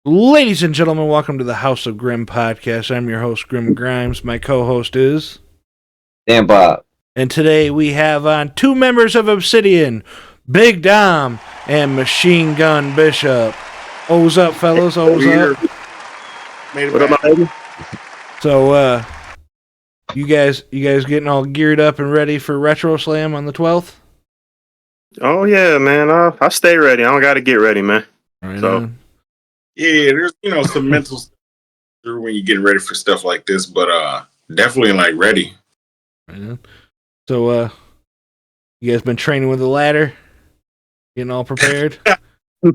Ladies and gentlemen, welcome to the House of Grim podcast. I'm your host, Grim Grimes. My co-host is... Dan Bob. And today we have on two members of Obsidian, Big Dom and Machine Gun Bishop. O's up, fellas. O's up. What up, my baby? So, you guys getting all geared up and ready for RetroSlam on the 12th? Oh, yeah, man. I stay ready. I don't got to get ready, man. Right so. on. Yeah, there's some mental stuff when you're getting ready for stuff like this, but definitely ready. Right on. So, you guys been training with the ladder? Getting all prepared? No,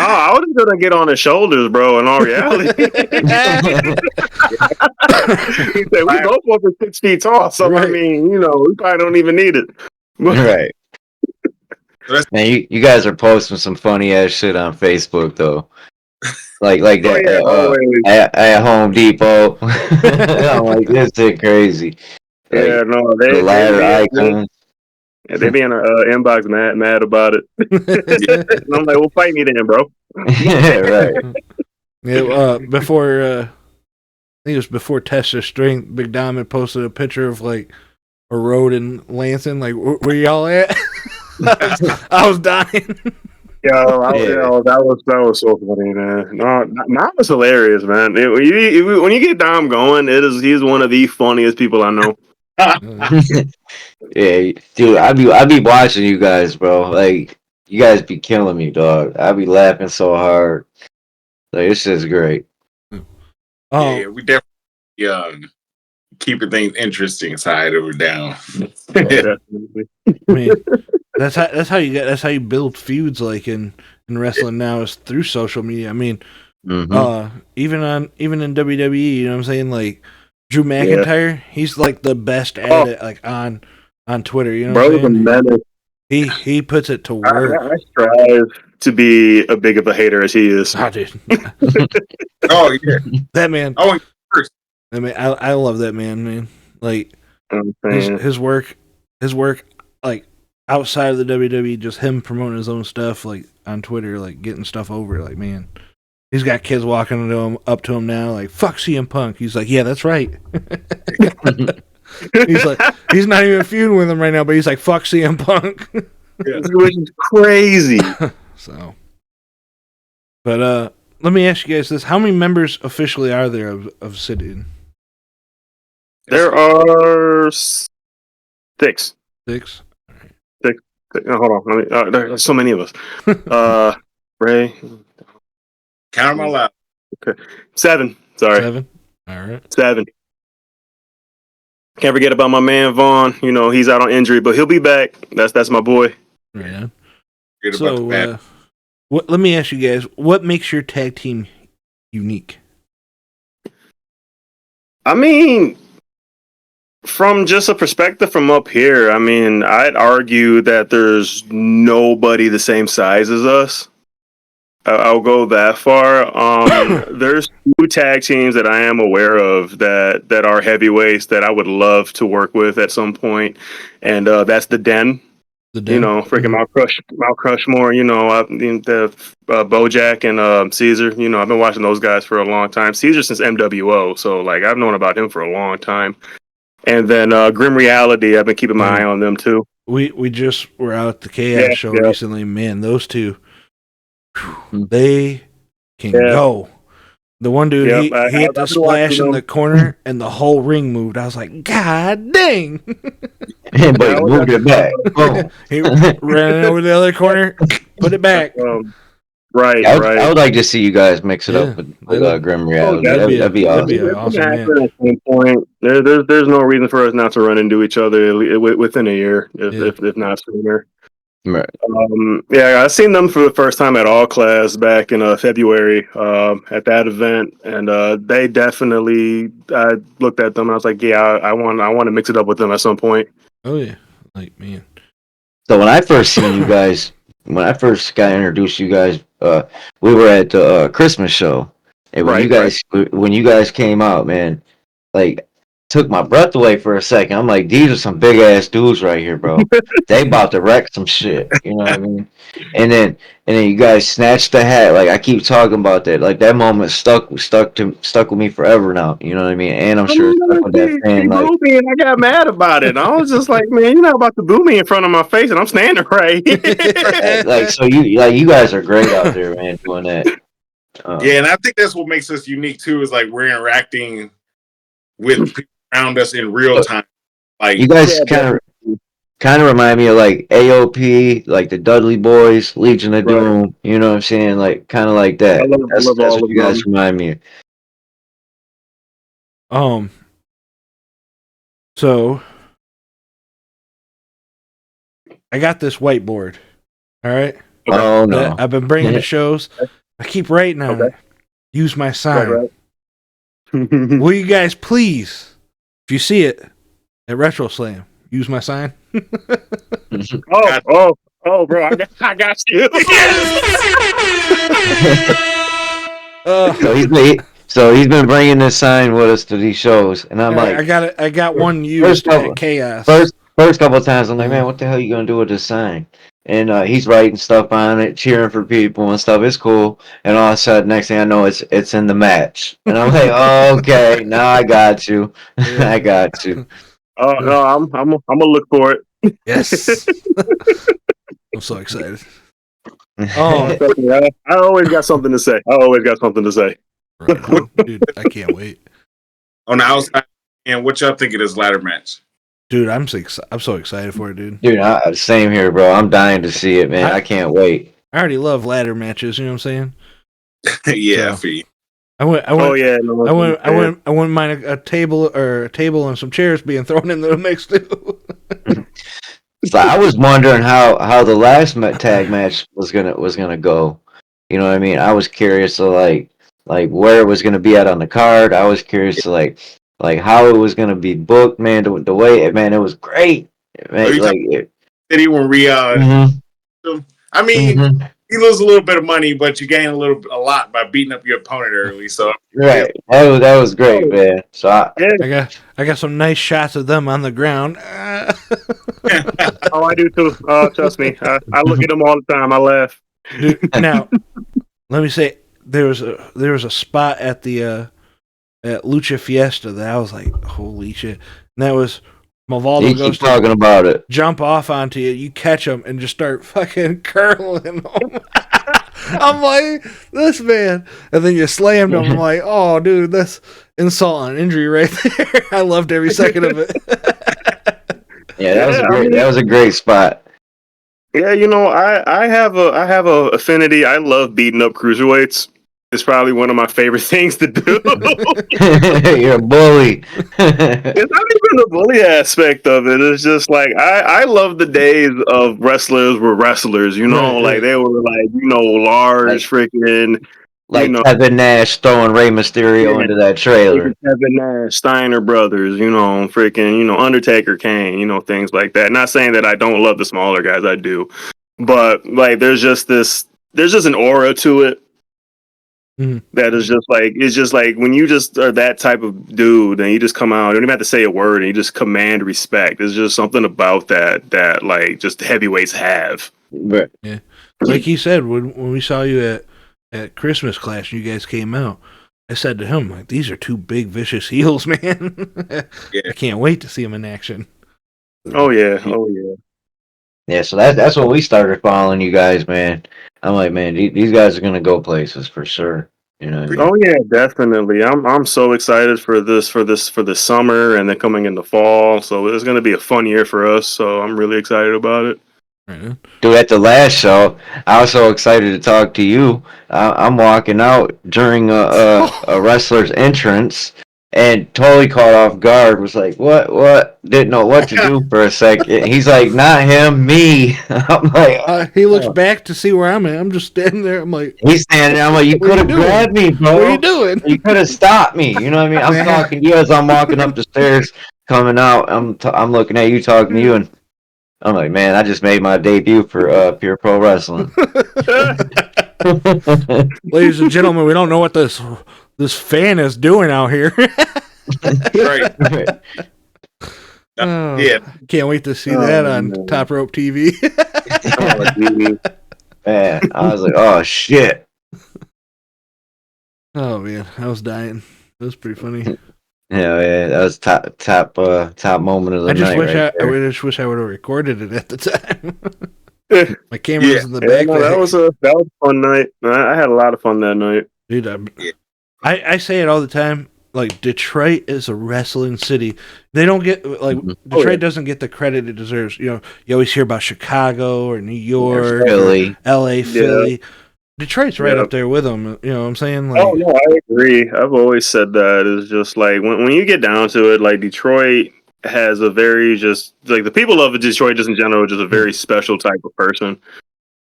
I was gonna get on his shoulders, bro. In all reality, he said we both over 6 feet tall, so right. I mean, we probably don't even need it. Right. Man, you guys are posting some funny ass shit on Facebook though, like that at Home Depot. I'm like, this is crazy. Yeah, like, no, the ladder icons. Yeah, they be in our inbox mad about it. And I'm like, well, fight me then, bro. Yeah, right. Yeah, before I think it was before Test of Strength, Big Dom had posted a picture of like a road in Lansing. Like, where y'all at? I was dying. That was so funny, man. No, Dom was hilarious, man. When you get Dom going, he's one of the funniest people I know. Yeah, dude, I be watching you guys, bro. Like, you guys be killing me, dog. I be laughing so hard. Like, it's just great. Yeah, we definitely keeping things interesting side over down. I mean, that's how you build feuds like in wrestling now is through social media. I mean, even in WWE, you know what I'm saying? Like Drew McIntyre, he's like the best at it, like on Twitter. You know, bro's a menace. He puts it to work. I strive to be as big of a hater as he is. Oh, dude. Oh yeah, that man. Oh, first. I mean, I love that man. Like his work, like outside of the WWE, just him promoting his own stuff, like on Twitter, like getting stuff over. Like, man, he's got kids walking up to him now, like "fuck CM Punk." He's like, "Yeah, that's right." He's like, he's not even feuding with him right now, but he's like, "Fuck CM Punk." Which is crazy. So, but let me ask you guys this: how many members officially are there of Obsidian? There are 6. 6. Six. Hold on. There's so many of us. Ray. Count them all out. Okay. 7. Sorry. 7. All right. 7. Can't forget about my man Vaughn. He's out on injury, but he'll be back. That's my boy. Right. So, let me ask you guys: what makes your tag team unique? I mean, from just a perspective from up here, I mean, I'd argue that there's nobody the same size as us. I'll go that far. There's 2 tag teams that I am aware of that are heavyweights that I would love to work with at some point, and that's the Den. The Den. Freaking Mount Crushmore. The Bojack and Caesar. I've been watching those guys for a long time. Caesar since MWO, so like I've known about him for a long time. And then Grim Reality, I've been keeping my eye on them too. We just were out at the Chaos show recently. Man, those two, they can go. The one dude, he hit the splash in the corner and the whole ring moved. I was like, God dang. But he moved it back. He ran over the other corner, put it back. Right. I would like to see you guys mix it up with Grim Reality. That'd be awesome. That'd be awesome, man. At some point, there's no reason for us not to run into each other within a year, if not sooner. Right. I seen them for the first time at All Class back in February at that event, and they definitely. I looked at them and I was like, yeah, I want to mix it up with them at some point. Oh yeah, like man. So when I first seen you guys, when I first got introduced to you guys, we were at the Christmas show, and when you guys came out, man, like took my breath away for a second. I'm like, these are some big ass dudes right here, bro. They about to wreck some shit. You know what I mean? And then you guys snatched the hat. Like I keep talking about that. Like that moment stuck with me forever now. You know what I mean? And I'm sure stuck with that fan. Like, booed me and I got mad about it. I was just like, man, you're not about to boo me in front of my face, and I'm standing right. like so you guys are great out there, man, doing that. Yeah, and I think that's what makes us unique too. Is like we're interacting with people around us in real time. Like you guys kind of remind me of like AOP, like the Dudley Boys, Legion of Doom. You know what I'm saying? Like kind of like that. That's what you guys remind me of. So I got this whiteboard. All right. Oh no! I've been bringing to shows. I keep writing on it. Use my sign. Right. Will you guys please, if you see it at RetroSlam, use my sign? Oh, bro, I got you. So he's been bringing this sign with us to these shows, and I'm like, I got one used at Chaos. First couple of times, I'm like, man, what the hell are you gonna do with this sign? And he's writing stuff on it, cheering for people and stuff. It's cool. And all of a sudden, next thing I know, it's in the match. And I'm like, oh, okay, now I got you. I got you. Oh no, I'm gonna look for it. Yes. I'm so excited. Oh, I always got something to say. Right, dude, I can't wait. On the outside, and what y'all think of this ladder match? Dude, I'm so excited for it, dude. Dude, same here, bro. I'm dying to see it, man. I can't wait. I already love ladder matches. You know what I'm saying? Yeah, so, I wouldn't mind a table and some chairs being thrown in the mix too. So I was wondering how the last tag match was gonna go. You know what I mean? I was curious to like where it was gonna be at on the card. I was curious to like how it was gonna be booked, man. The way it was great. Man, City when we I mean, you lose a little bit of money, but you gain a lot by beating up your opponent early. So right, that was great, man. So I got some nice shots of them on the ground. Oh, I do too. Trust me, I look at them all the time. I laugh. Dude, now, let me say there was a spot at the at Lucha Fiesta that I was like, holy shit! And that was Mavaldo goes talking about it. Jump off onto you, you catch him, and just start fucking curling him. I'm like, this man, and then you slammed him. I'm like, oh, dude, that's insult and injury right there. I loved every second of it. Yeah, that was a great spot. Yeah, you know, I have a affinity. I love beating up cruiserweights. It's probably one of my favorite things to do. You're a bully. It's not even the bully aspect of it. It's just like I love the days of wrestlers were wrestlers. You know, like they were like large, freaking. Like Kevin Nash throwing Rey Mysterio into that trailer. Kevin Nash, Steiner Brothers, freaking, Undertaker, Kane, things like that. Not saying that I don't love the smaller guys, I do. But, like, there's just an aura to it that is just like, it's just like when you just are that type of dude and you just come out, you don't even have to say a word and you just command respect. There's just something about that like, just heavyweights have. Right. Yeah. Like he said, when we saw you at Christmas Clash, you guys came out. I said to him, like, these are two big vicious heels, man. Yeah. I can't wait to see them in action. Oh yeah. Yeah, so that's when we started following you guys, man. I'm like, man, these guys are gonna go places for sure. You know what I mean? Oh yeah, definitely. I'm so excited for the summer and then coming in the fall. So it's gonna be a fun year for us. So I'm really excited about it. Dude, at the last show, I was so excited to talk to you. I'm walking out during a wrestler's entrance and totally caught off guard. Was like, what? Didn't know what to do for a second. He's like, not him, me. I'm like, he looks back to see where I'm at. I'm just standing there. I'm like, he's standing there. I'm like, you could have grabbed me, bro. What are you doing? You could have stopped me. You know what I mean? I'm talking to you as I'm walking up the stairs, coming out. I'm looking at you, talking to you, and I'm like, man, I just made my debut for Pure Pro Wrestling. Ladies and gentlemen, we don't know what this fan is doing out here. Right. Oh, Yeah. Can't wait to see that on Top Rope TV. Man, I was like, oh shit. Oh man, I was dying. That was pretty funny. Yeah, that was top moment of the night. I just wish I would have recorded it at the time. My camera was in the back. No, that was a fun night. I had a lot of fun that night. Dude, I say it all the time. Like, Detroit is a wrestling city. They don't get Detroit doesn't get the credit it deserves. You know, you always hear about Chicago or New York, Philly, LA, Philly. Detroit's right up there with them. You know what I'm saying? Like, oh no, I agree. I've always said that. It's just like when you get down to it, like Detroit has a very just like the people of Detroit just in general, just a very special type of person.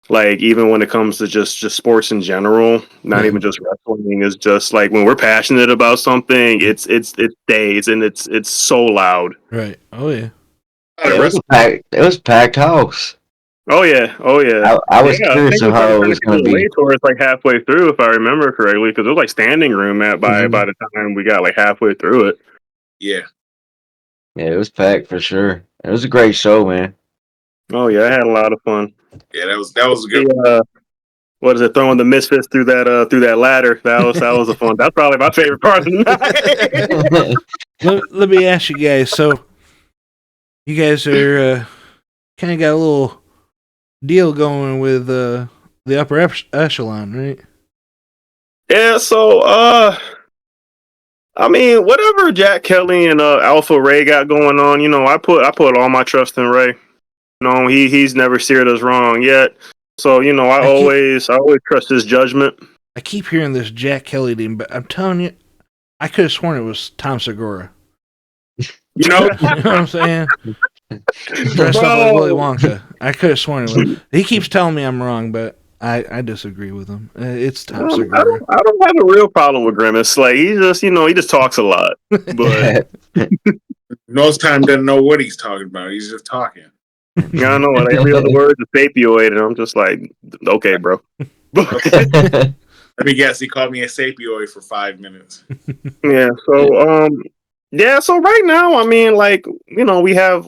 Like even when it comes to just sports in general, not even just wrestling, is just like when we're passionate about something, it stays and it's so loud. Right. Oh yeah. It was packed house. Oh yeah. I was curious of how it was going to be. Towards like halfway through, if I remember correctly, because it was like standing room by the time we got like halfway through it. Yeah, it was packed for sure. It was a great show, man. Oh yeah, I had a lot of fun. Yeah, that was good. What is it? Throwing the misfits through that ladder. That was a fun. That's probably my favorite part of the night. let me ask you guys. So, you guys are kind of got a little deal going with the upper echelon, right? Yeah. So, I mean, whatever Jack Kelly and Alpha Ray got going on, you know, I put all my trust in Ray. You know, he's never steered us wrong yet. So, you know, I always trust his judgment. I keep hearing this Jack Kelly name, but I'm telling you, I could have sworn it was Tom Segura. You know? You know what I'm saying? Dressed up like Willy Wonka. I could have sworn it was. He keeps telling me I'm wrong, but I disagree with him. It's Tom Segura. I don't have a real problem with Grimace. Like, he just talks a lot. But most time doesn't know what he's talking about. He's just talking. Yeah, I know. Like, every other word is sapioid, and I'm just like, okay, bro. Let me guess. He called me a sapioid for 5 minutes. Yeah. So, so right now, I mean, like, you know, we have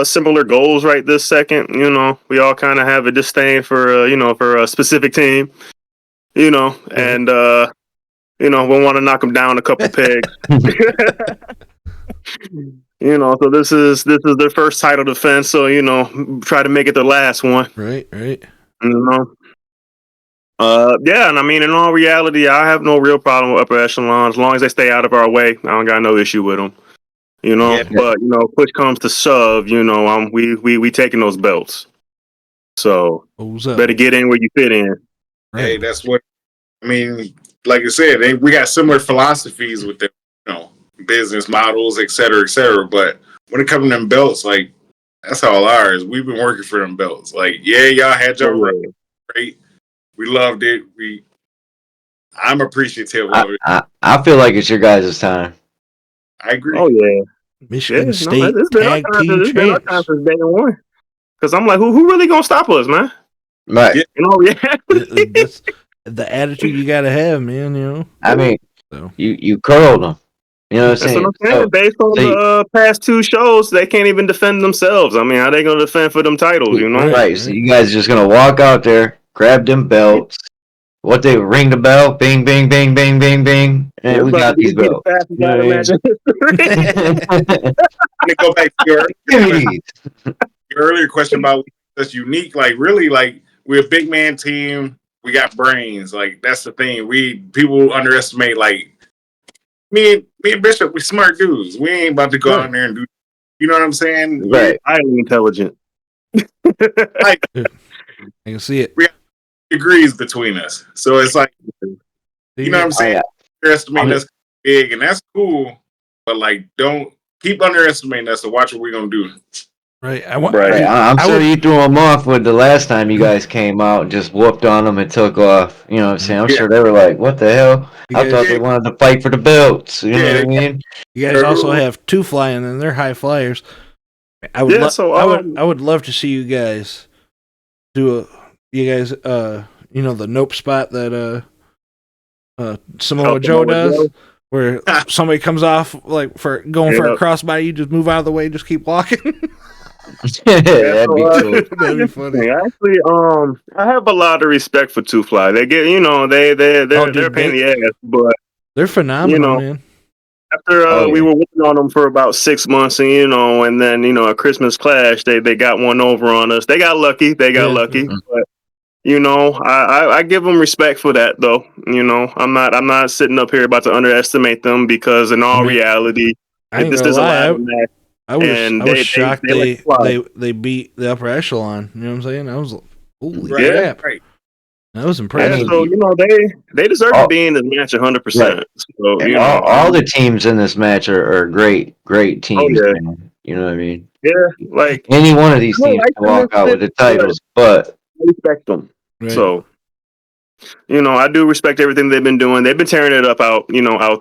similar goals right this second. You know, we all kind of have a disdain for for a specific team. You know, and we want to knock them down a couple pegs. You know, so this is their first title defense, so you know, try to make it their last one. Right. You know. Yeah, and I mean, in all reality, I have no real problem with upper echelon as long as they stay out of our way. I don't got no issue with them. You know, but you know, push comes to shove, you know, we taking those belts. So better get in where you fit in. Right. Hey, that's what I mean. Like I said, we got similar philosophies with the business models, et cetera, but when it comes to them belts, like that's all ours. We've been working for them belts. Like, yeah, y'all had your run, great. We loved it. I'm appreciative of it. I feel like it's your guys' time. I agree. Oh yeah, Michigan State tag team champs. Time since day one. Because I'm like, who really gonna stop us, man? Right. You know, That's the attitude you gotta have, man. You know. I mean, you curled them. You know what I'm saying? That's what I'm saying. So, based on the past two shows, they can't even defend themselves. I mean, how they gonna defend for them titles? You know, right? So you guys just gonna walk out there, grab them belts. What they ring the bell, bing, bing, bing, bing, bing, bing, and we got these belts. You know what to go back to your earlier question about that's unique. Like, really, like we're a big man team. We got brains. Like that's the thing. People underestimate like. Me and Bishop, we smart dudes. We ain't about to go out there and do. You know what I'm saying? Right. Highly intelligent. Like, I can see it. We have degrees between us, so it's like, you know what I'm saying? Underestimating us big, and that's cool. But like, don't keep underestimating us. To watch what we're gonna do. Right. I'm sure you threw them off with the last time you guys came out and just whooped on them and took off. You know what I'm saying? I'm sure they were like, what the hell? I thought they wanted to fight for the belts. You know what I mean? You guys also have two flying and they're high flyers. I would love to see you guys do the nope spot that Samoa Joe does. where somebody comes off like for going for a crossbody, you just move out of the way, just keep walking. That'd be cool. That'd be funny. Actually, I have a lot of respect for Two Fly. They get, they're a pain in the ass, but they're phenomenal, man. After we were working on them for about 6 months, and then a Christmas clash, they got one over on us. They got lucky. But I give them respect for that, though. I'm not sitting up here about to underestimate them because in all reality, this is a live match. I was shocked they beat the upper echelon. You know what I'm saying? I was like, holy crap. Right. That was impressive. Yeah, so they deserve to be in this match 100%. Right. So all the teams in this match are great teams. Oh, yeah. Man. You know what I mean? Yeah, like any one of these teams can walk out with the titles, but I respect them. Right. So I do respect everything they've been doing. They've been tearing it up out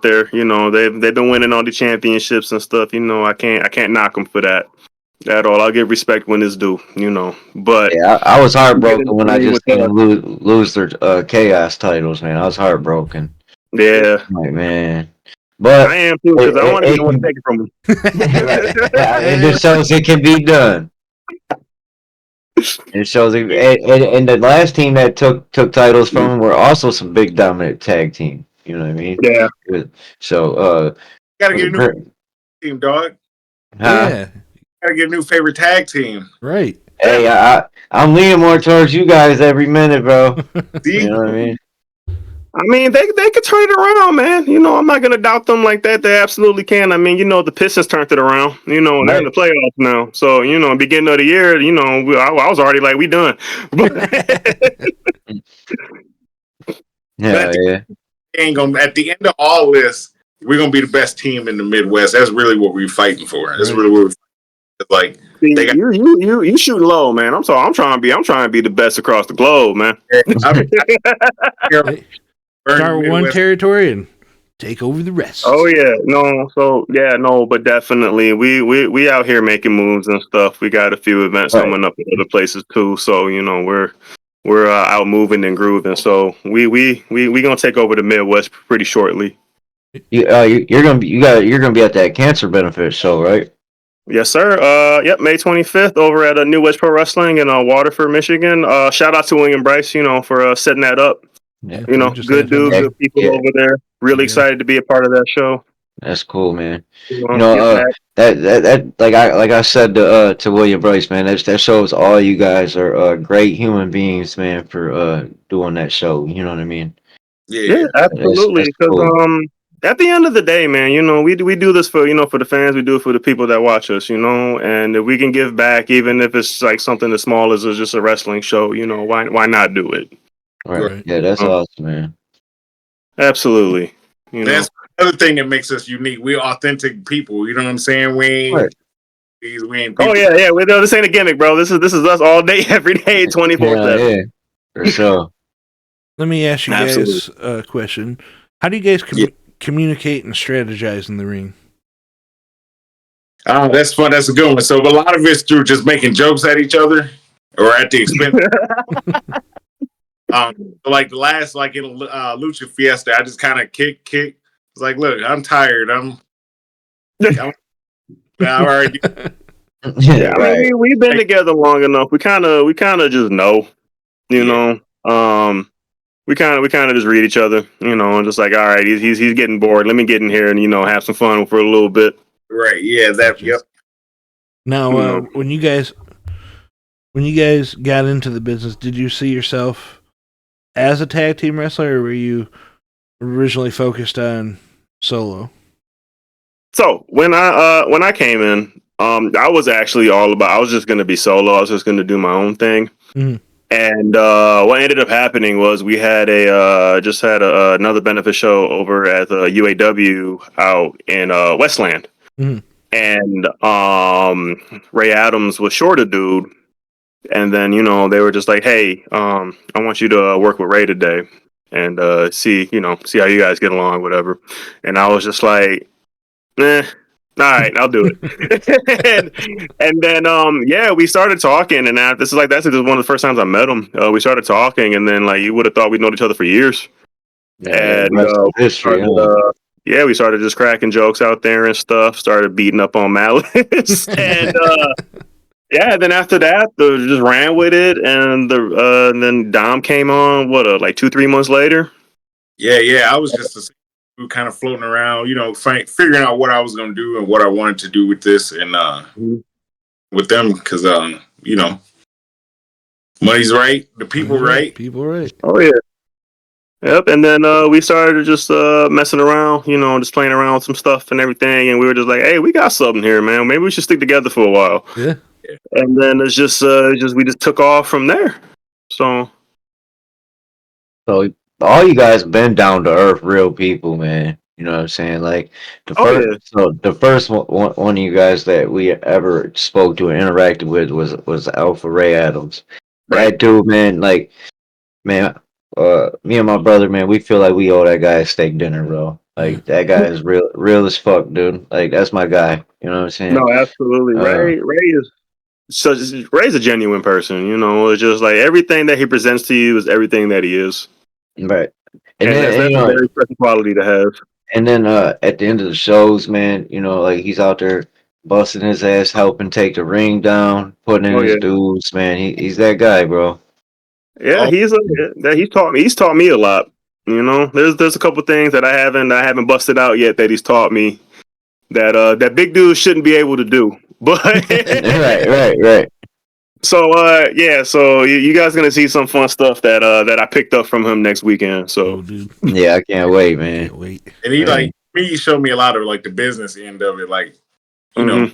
there. They've been winning all the championships and stuff. I can't knock them for that at all. I'll give respect when it's due. But yeah, I was heartbroken when I just seen them lose their chaos titles. Man, I was heartbroken. Yeah, like man. But I am too because I don't want to take it from them. It just shows it can be done. It shows, and the last team that took titles from them were also some big dominant tag team. You know what I mean? Yeah. So, gotta get a new team, dog. Yeah. Gotta get a new favorite tag team. Right. Hey, I'm leaning more towards you guys every minute, bro. You know what I mean? I mean, they could turn it around, man. I'm not gonna doubt them like that. They absolutely can. I mean, the Pistons turned it around. They're in the playoffs now. So, beginning of the year, I was already like, we done. Yeah. Ain't gonna. At the end of all this, we're gonna be the best team in the Midwest. That's really what we're fighting for. That's really what we're like. See, you shoot low, man. I'm trying to be the best across the globe, man. Start one territory and take over the rest. Oh yeah, no, but definitely we out here making moves and stuff. We got a few events coming up in other places too. So we're out moving and grooving. So we gonna take over the Midwest pretty shortly. You're gonna be at that cancer benefit show, right? Yes, sir. Yep, May 25th over at New West Pro Wrestling in Waterford, Michigan. Shout out to William Bryce, for setting that up. Yeah, good dude, good people over there. Really excited to be a part of that show. That's cool, man. That like I said to William Bryce, man, that shows all you guys are great human beings, man, for doing that show. You know what I mean? Yeah, absolutely. Because cool. At the end of the day, man, we do this for for the fans. We do it for the people that watch us, and if we can give back, even if it's like something as small as just a wrestling show, why not do it? Right. Yeah, that's awesome, man. Absolutely. That's another thing that makes us unique. We're authentic people. You know what I'm saying? We ain't people. Oh yeah. This ain't a gimmick, bro. This is us all day, every day, 24/7. Yeah, for sure. Let me ask you guys a question. How do you guys communicate and strategize in the ring? Oh, that's fun. That's a good one. So a lot of it's through just making jokes at each other or at the expense. Like the last, like in Lucha Fiesta, I just kind of kick. It's like, look, I'm tired. I'm all right. Yeah, I mean, we've been together long enough. We kind of just know, We kind of just read each other, and just like, all right, he's getting bored. Let me get in here and have some fun for a little bit. Right? Yeah. Yep. Now, when you guys got into the business, did you see yourself as a tag team wrestler, or were you originally focused on solo? So when I came in, I was actually I was just going to be solo. I was just going to do my own thing. Mm-hmm. And what ended up happening was we had another benefit show over at the UAW out in Westland. Mm-hmm. And Ray Adams was short a dude. And then, they were just like, hey, I want you to work with Ray today and see how you guys get along, whatever. And I was just like, all right, I'll do it. and then, we started talking. And that's one of the first times I met him. We started talking, and then, like, you would have thought we'd known each other for years. Yeah, and history. yeah, we started just cracking jokes out there and stuff. Started beating up on Malice, and yeah. Then after that, just ran with it, and then Dom came on. What, like 2-3 months later? Yeah. I was just kind of floating around, figuring out what I was gonna do and what I wanted to do with this and with them, because money's right, the people right. People right. Oh yeah. Yep, and then we started just messing around, just playing around with some stuff and everything, and we were just like, "Hey, we got something here, man. Maybe we should stick together for a while." Yeah. And then it's just we just took off from there. So all you guys been down to earth, real people, man. You know what I'm saying? Like the first one of you guys that we ever spoke to and interacted with was Alpha Ray Adams. Right. That dude, man, like, man, me and my brother, man, we feel like we owe that guy a steak dinner, bro. Like, that guy is real as fuck, dude. Like, that's my guy. You know what I'm saying? no, absolutely. Ray's a genuine person. It's just like everything that he presents to you is everything that he is. Right. And that's a very special quality to have. And then at the end of the shows, man, like, he's out there busting his ass, helping take the ring down, putting in his dudes, man. He's that guy, bro. Yeah, he's taught me a lot. There's a couple things that I haven't busted out yet that he's taught me that big dudes shouldn't be able to do. But right. So so you guys gonna see some fun stuff that I picked up from him next weekend. So dude. Yeah, I can't wait, man. Can't wait. And he showed me a lot of like the business end of it, like go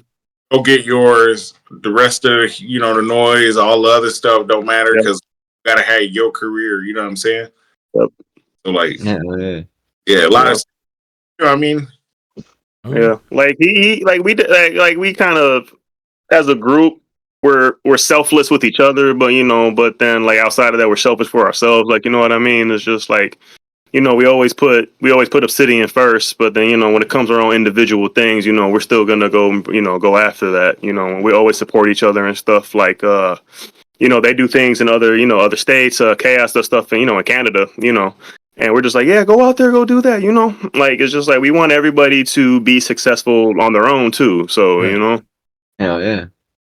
get yours. The rest of the noise, all the other stuff don't matter because you gotta have your career. You know what I'm saying? Yep. So like, yeah, a lot of, you know what I mean? Yeah, like we kind of, as a group, we're selfless with each other, but then like outside of that, we're selfish for ourselves. Like, you know what I mean? It's just like, we always put Obsidian first, but then when it comes to our own individual things, we're still gonna go after that. We always support each other and stuff. Like they do things in other states, Chaos does stuff in Canada, and we're just like, yeah, go out there, go do that, like, it's just like we want everybody to be successful on their own too. So hell yeah,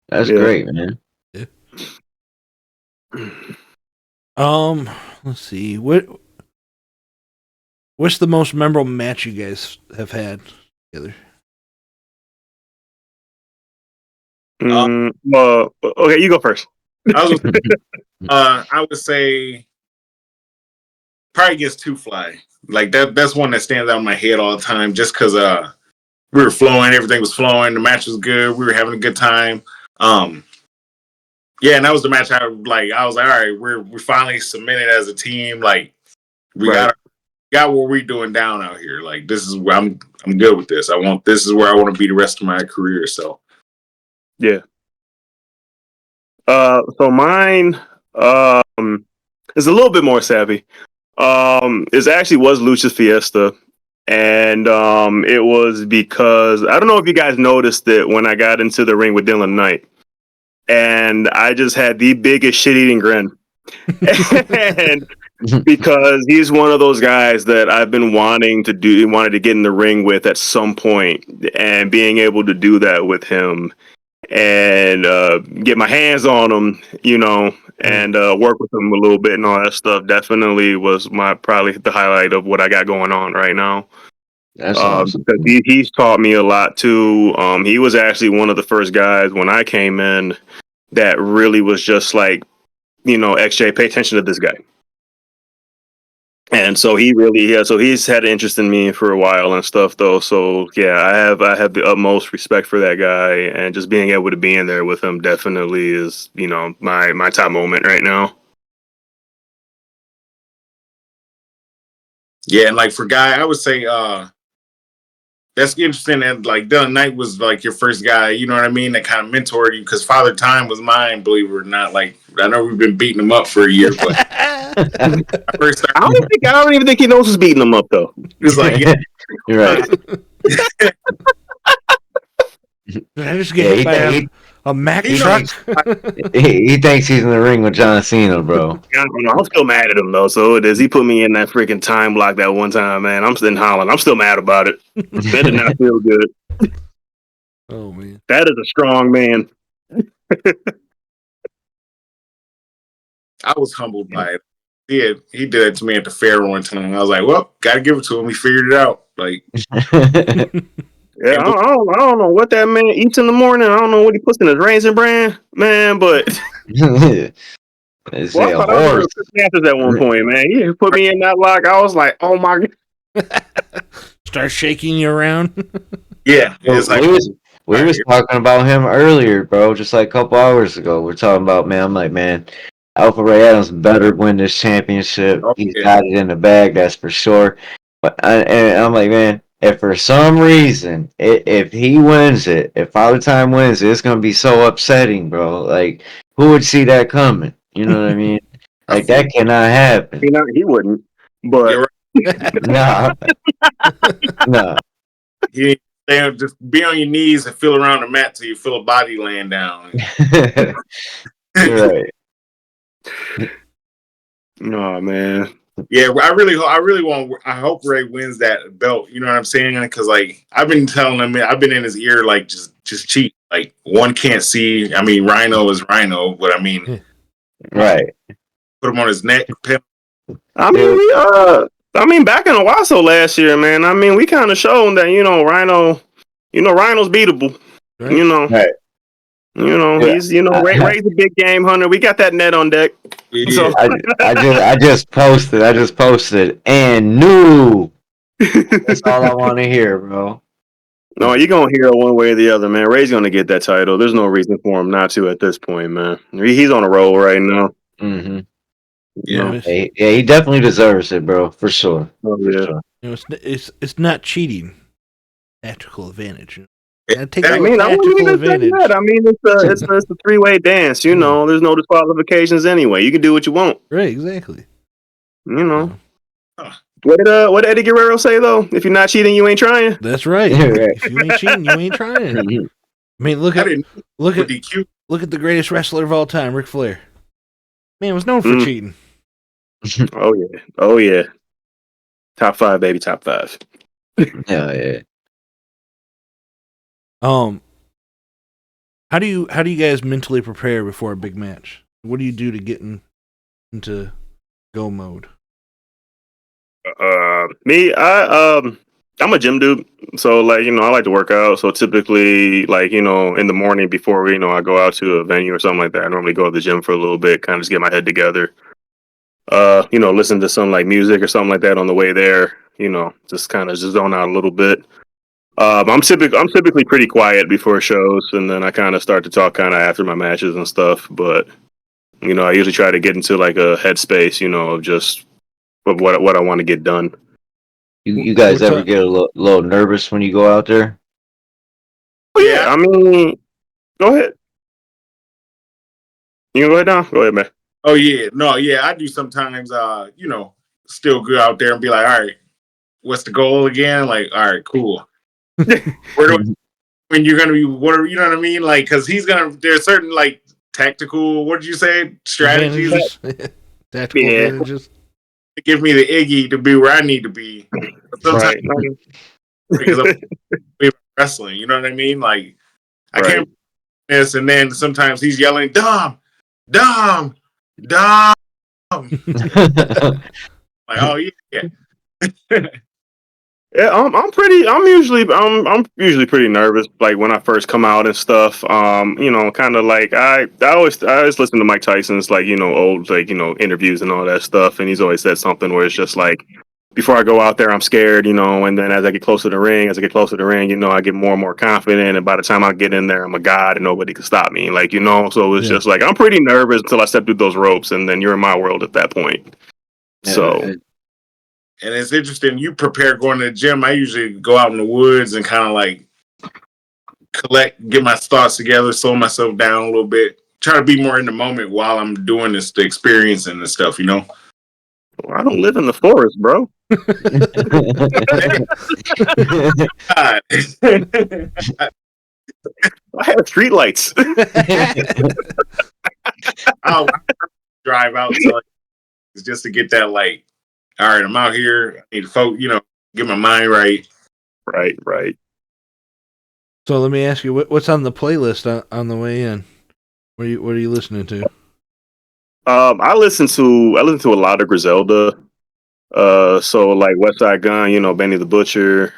that's great, man. Yeah. Let's see, what's the most memorable match you guys have had together? Okay, you go first. I would say probably against Two Fly. Like that's one that stands out in my head all the time, just because we were flowing, everything was flowing, the match was good, we were having a good time. Yeah, and that was the match I was like, all right, we're finally submitted as a team. Like, we got what we're doing down out here. Like, this is where I'm good with this. This is where I want to be the rest of my career. So yeah. So mine is a little bit more savvy. It actually was Lucha's Fiesta. And it was because, I don't know if you guys noticed it when I got into the ring with Dylan Knight. And I just had the biggest shit-eating grin. And because he's one of those guys that I've been wanted to get in the ring with at some point, and being able to do that with him and get my hands on him, and work with him a little bit and all that stuff definitely was probably the highlight of what I got going on right now. That's awesome. Because he's taught me a lot too. He was actually one of the first guys when I came in that really was just like, XJ, pay attention to this guy. And so he's had an interest in me for a while and stuff though. So yeah, I have the utmost respect for that guy, and just being able to be in there with him definitely is, my top moment right now. Yeah, and like for Guy, I would say that's interesting that like Dylan Knight was like your first guy, you know what I mean, that kind of mentored you, because Father Time was mine, believe it or not. Like, I know we've been beating him up for a year, but I don't even think he knows who's beating him up though. It's like, yeah, you're right. I just get hit by A Mack He truck. He thinks he's in the ring with John Cena, bro. I'm still mad at him though. So it is. He put me in that freaking time block that one time, man. I'm still hollering. I'm still mad about it. That did not feel good. Oh man, that is a strong man. I was humbled by it. He did it to me at the fair one time. I was like, well, gotta give it to him. He figured it out. Like, yeah, I don't know what that man eats in the morning. I don't know what he puts in his Raisin Bran, man. But It's well, I a thought I was horse. Chris Masters at one point, man. He put me in that lock. I was like, oh my god. start shaking you around. yeah, it's like We was talking about him earlier, bro, just like a couple hours ago. We're talking about, man, I'm like, man, Alpha Ray Adams better win this championship. Oh, He's yeah. got it in the bag, that's for sure. And I'm like, man, if for some reason, if he wins it, if Father Time wins it, it's going to be so upsetting, bro. Like, who would see that coming? You know what I mean? Like, that cannot happen. He wouldn't. But You're Nah. Nah. You just be on your knees and feel around the mat till you feel a body laying down. You're right. no, man. Yeah, I hope Ray wins that belt. You know what I'm saying? Because like I've been telling him, I've been in his ear like just cheat. Like one can't see. I mean, Rhino is Rhino, but I mean, Right. put him on his neck. I mean, back in Owasso last year, man. I mean, we kind of showed that Rhino's beatable. Right. Right. He's Ray's a big game hunter. We got that net on deck. Yeah. So I just posted and new. That's all I want to hear, bro. no, you're gonna hear it one way or the other, man. Ray's gonna get that title. There's no reason for him not to at this point, man. He's on a roll right now. Mm-hmm. Yeah. He definitely deserves it, bro, for sure. Oh, For yeah. sure. It's not cheating. Tactical advantage. I wouldn't even say that. I mean, it's a 3-way dance. There's no disqualifications anyway. You can do what you want. Right, exactly. What did Eddie Guerrero say though? If you're not cheating, you ain't trying. That's right. If you ain't cheating, you ain't trying. I mean, look at the greatest wrestler of all time, Ric Flair. Man was known for cheating. Oh yeah. Top 5, baby. Top 5. Yeah. How do you guys mentally prepare before a big match? What do you do to get into go mode? Me, I'm a gym dude, so I like to work out. So typically, in the morning before I go out to a venue or something like that, I normally go to the gym for a little bit, kind of just get my head together. Listen to some music or something like that on the way there. Just kind of zone out a little bit. I'm typically pretty quiet before shows, and then I kind of start to talk kind of after my matches and stuff. But I usually try to get into a headspace, of just of what I want to get done. You guys ever get a little nervous when you go out there? Oh, yeah, I mean, go ahead. You can go ahead now. Go ahead, man. Oh yeah, no, yeah, I do sometimes. Still go out there and be like, all right, what's the goal again? Like, all right, cool. When you're gonna be, you know what I mean? Like, because there's certain tactical. What did you say? Strategies. Tactical advantages. Give me the Iggy to be where I need to be. Sometimes because I'm wrestling, you know what I mean? Like I can't this, and then sometimes he's yelling, Dom. Like, oh yeah. Yeah, I'm usually pretty nervous, when I first come out and stuff. Kind of I always listen to Mike Tyson's old interviews and all that stuff, and he's always said something where it's just before I go out there, I'm scared, and then as I get closer to the ring, I get more and more confident, and by the time I get in there, I'm a god and nobody can stop me, so it's just I'm pretty nervous until I step through those ropes, and then you're in my world at that point. So. And it's interesting. You prepare going to the gym. I usually go out in the woods and kind of get my thoughts together, slow myself down a little bit, try to be more in the moment while I'm doing the experience and the stuff, Well, I don't live in the forest, bro. I have street lights. I drive out to like, just to get that like, all right, I'm out here. I need to get my mind right. Right. So let me ask you, what's on the playlist on the way in? What are you listening to? I listen to a lot of Griselda. So like West Side Gun, Benny the Butcher,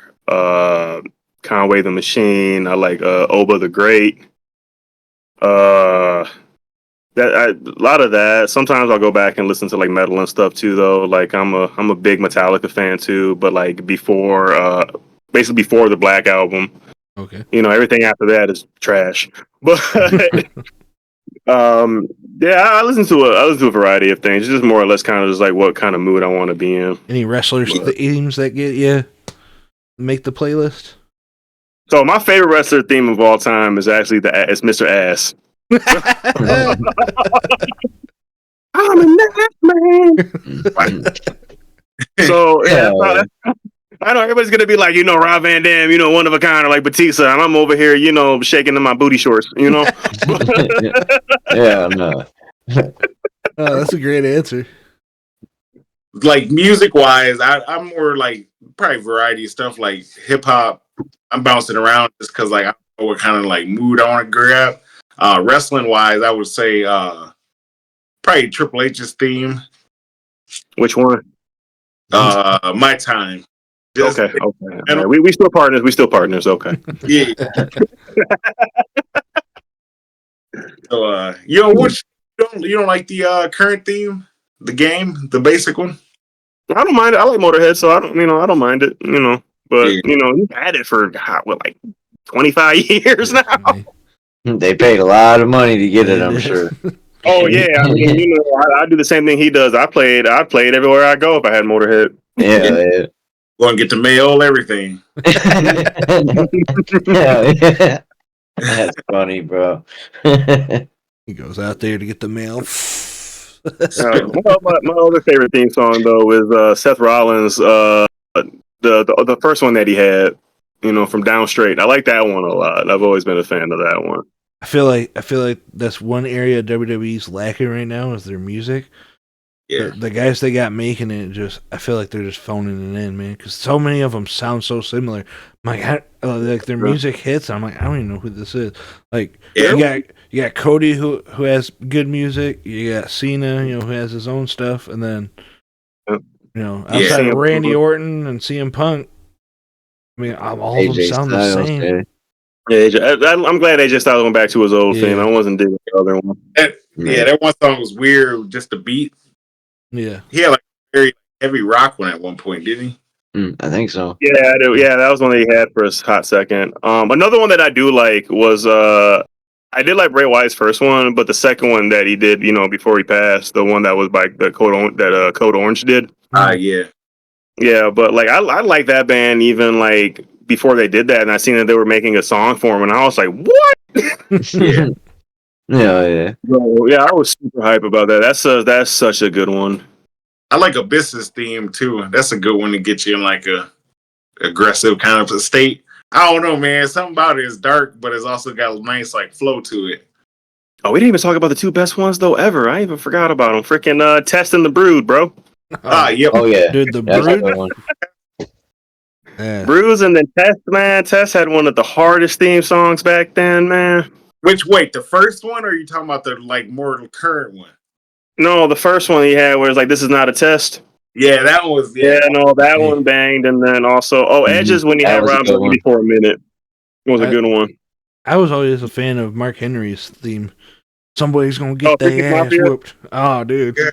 Conway the Machine. I like Oba the Great. A lot of that. Sometimes I'll go back and listen to like metal and stuff too, though. Like I'm a big Metallica fan too, but like basically before the Black Album. Okay. Everything after that is trash. But yeah, I listen to a variety of things. It's just more or less kind of just like what kind of mood I want to be in. Any wrestlers themes that get you make the playlist? So my favorite wrestler theme of all time is actually it's Mr. Ass. I'm a man. So yeah, I know everybody's gonna be like, Rob Van Dam, one of a kind, or like Batista, and I'm over here, shaking in my booty shorts, Yeah, no. Oh, that's a great answer. Like music wise, I'm more like probably variety of stuff like hip hop. I'm bouncing around just because like I don't know what kind of like mood I want to grab. Wrestling wise, I would say probably Triple H's theme. Which one? My Time. Okay. Right. We still partners. Okay. Yeah. So you don't like the current theme, the game, the basic one? I don't mind it. I like Motorhead, so I don't mind it. But you've had it for like 25 years now. They paid a lot of money to get it, I'm sure. Oh yeah, I mean, I do the same thing he does. I played everywhere I go if I had Motorhead. Yeah. Go and get the mail, everything. Yeah. That's funny, bro. He goes out there to get the mail. My other favorite theme song though is Seth Rollins, the first one that he had, from Down Straight. I like that one a lot. I've always been a fan of that one. I feel like that's one area WWE's lacking right now is their music. Yeah, the guys they got making it I feel like they're just phoning it in, man. Because so many of them sound so similar. I'm like, like their music hits. I'm like, I don't even know who this is. Like, you got Cody who has good music. You got Cena, who has his own stuff, and then outside of Randy Orton and CM Punk, I mean, all of them sound the same. Yeah, I'm glad AJ Styles went back to his old theme. I wasn't digging the other one. That one song was weird, just the beat. Yeah. He had like a very heavy rock one at one point, didn't he? I think so. Yeah, that was one that he had for a hot second. Another one that I do like was I did like Bray Wyatt's first one, but the second one that he did, before he passed, the one that was by the Code Orange did. Yeah. Yeah, but like I like that band even like before they did that, and I seen that they were making a song for him, and I was like, what? Yeah. Yeah. So, yeah, I was super hype about that. That's such a good one. I like Abyss's theme too. That's a good one to get you in like a aggressive kind of a state. I don't know, man. Something about it is dark, but it's also got a nice like flow to it. Oh, we didn't even talk about the two best ones though ever. I even forgot about them. Freaking Test and the Brood, bro. Yep. Oh yeah, dude, the Brood. Yeah. Bruise and then Test, man. Test had one of the hardest theme songs back then, man. Wait, the first one, or are you talking about the like more current one? No, the first one he had where it's like, this is not a test. Yeah, that one was. Yeah, no, that one banged, and then also, Edges when he had Rob Zombie for a minute. It was a good one. I was always a fan of Mark Henry's theme. Somebody's gonna get their ass whooped. Oh, dude. Yeah.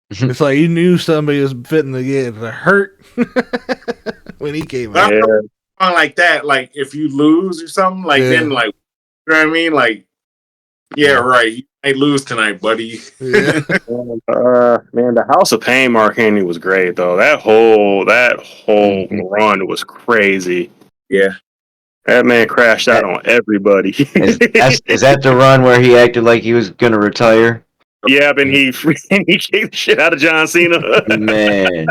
It's like you knew somebody was fitting to get hurt when he came out. Yeah. Like that, like if you lose or something, like then like, you know what I mean? Like, yeah, right. You may lose tonight, buddy. Yeah. Man, the House of Pain Mark Henry was great though. That whole run was crazy. Yeah. That man crashed out on everybody. Is that the run where he acted like he was gonna retire? Yeah, but he kicked the shit out of John Cena. Man.